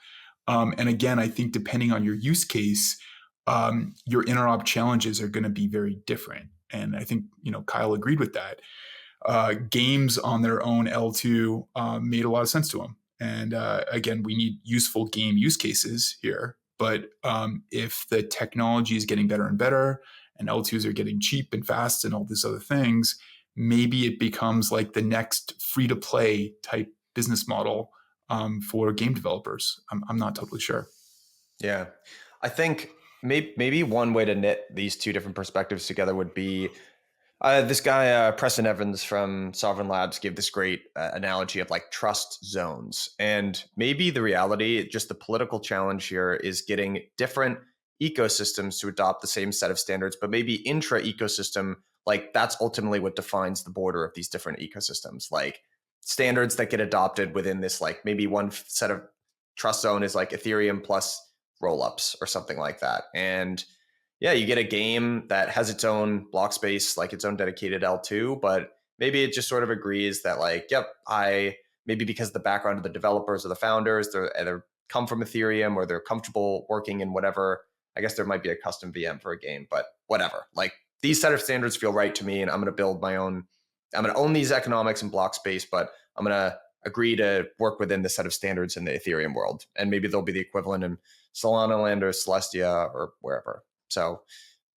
And again, I think depending on your use case, your interop challenges are going to be very different. And I think, Kyle agreed with that. Games on their own L2 made a lot of sense to him. And again, we need useful game use cases here. But if the technology is getting better and better, and L2s are getting cheap and fast and all these other things, maybe it becomes like the next free-to-play type business model for game developers. I'm not totally sure. Yeah, I think maybe one way to knit these two different perspectives together would be this guy, Preston Evans from Sovereign Labs, gave this great analogy of like trust zones. And maybe the reality, just the political challenge here, is getting different ecosystems to adopt the same set of standards, but maybe intra-ecosystem, like that's ultimately what defines the border of these different ecosystems. Like standards that get adopted within this, like maybe one set of trust zone is like Ethereum plus rollups or something like that. And yeah, you get a game that has its own block space, like its own dedicated L2, but maybe it just sort of agrees that like, yep, maybe because of the background of the developers or the founders, they're either come from Ethereum or they're comfortable working in whatever. I guess there might be a custom VM for a game, but whatever. Like these set of standards feel right to me, and I'm going to build my own. I'm going to own these economics and block space, but I'm going to agree to work within the set of standards in the Ethereum world. And maybe there'll be the equivalent in Solana land or Celestia or wherever. So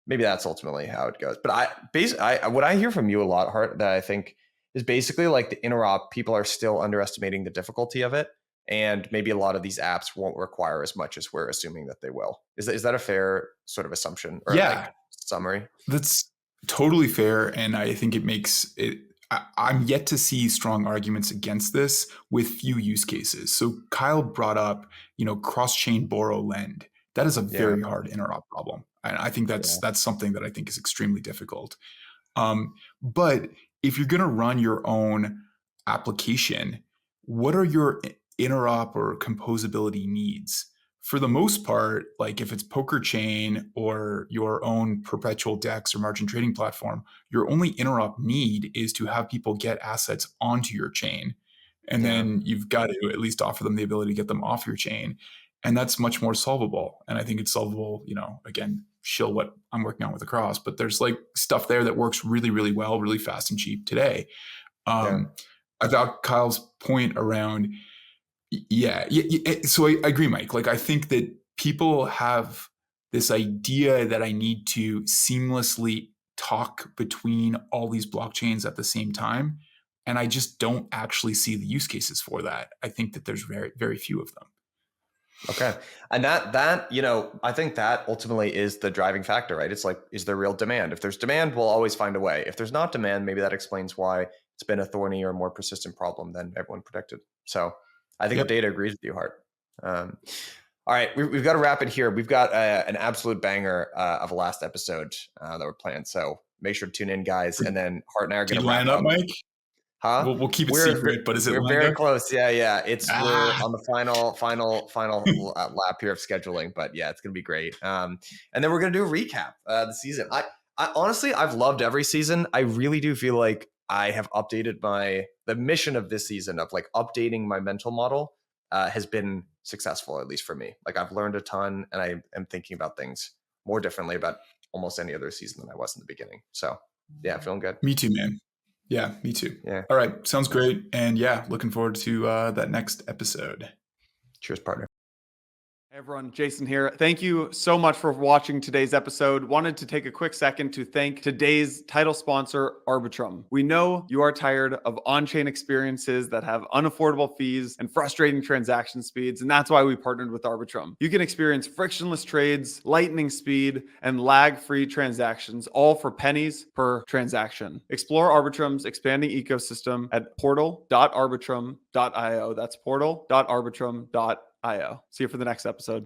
maybe that's ultimately how it goes. But what I hear from you a lot, Hart, that I think is basically like the interop, people are still underestimating the difficulty of it. And maybe a lot of these apps won't require as much as we're assuming that they will. Is that a fair sort of assumption or like summary? That's totally fair. And I think it makes it, I'm yet to see strong arguments against this with few use cases. So Kyle brought up, cross-chain borrow lend. That is a very hard interop problem. And I think that's something that I think is extremely difficult. But if you're going to run your own application, what are your interop or composability needs? For the most part, like if it's poker chain or your own perpetual DEX or margin trading platform, your only interop need is to have people get assets onto your chain. And then you've got to at least offer them the ability to get them off your chain. And that's much more solvable. And I think it's solvable, again, shill what I'm working on with Across, but there's like stuff there that works really, really well, really fast and cheap today. About Kyle's point around, so I agree, Mike. Like, I think that people have this idea that I need to seamlessly talk between all these blockchains at the same time. And I just don't actually see the use cases for that. I think that there's very, very few of them. Okay. And that, I think that ultimately is the driving factor, right? It's like, is there real demand? If there's demand, we'll always find a way. If there's not demand, maybe that explains why it's been a thorny or more persistent problem than everyone predicted. So I think the data agrees with you, Hart. All right, we've got to wrap it here. We've got an absolute banger of a last episode that we're planning. So make sure to tune in, guys. And then Hart and I are going to wrap up. Mike? Huh? We'll keep it secret, but is it? We're very close. Yeah. We're on the final lap here of scheduling, but yeah, it's gonna be great. And then we're gonna do a recap the season. I honestly, I've loved every season. I really do feel like I have updated the mission of this season of like updating my mental model has been successful, at least for me. Like I've learned a ton, and I am thinking about things more differently about almost any other season than I was in the beginning. So yeah, feeling good. Me too, man. Yeah, me too. Yeah. All right. Sounds great. And yeah, looking forward to that next episode. Cheers, partner. Hey everyone, Jason here. Thank you so much for watching today's episode. Wanted to take a quick second to thank today's title sponsor, Arbitrum. We know you are tired of on-chain experiences that have unaffordable fees and frustrating transaction speeds, and that's why we partnered with Arbitrum. You can experience frictionless trades, lightning speed, and lag-free transactions, all for pennies per transaction. Explore Arbitrum's expanding ecosystem at portal.arbitrum.io. That's portal.arbitrum.io. See you for the next episode.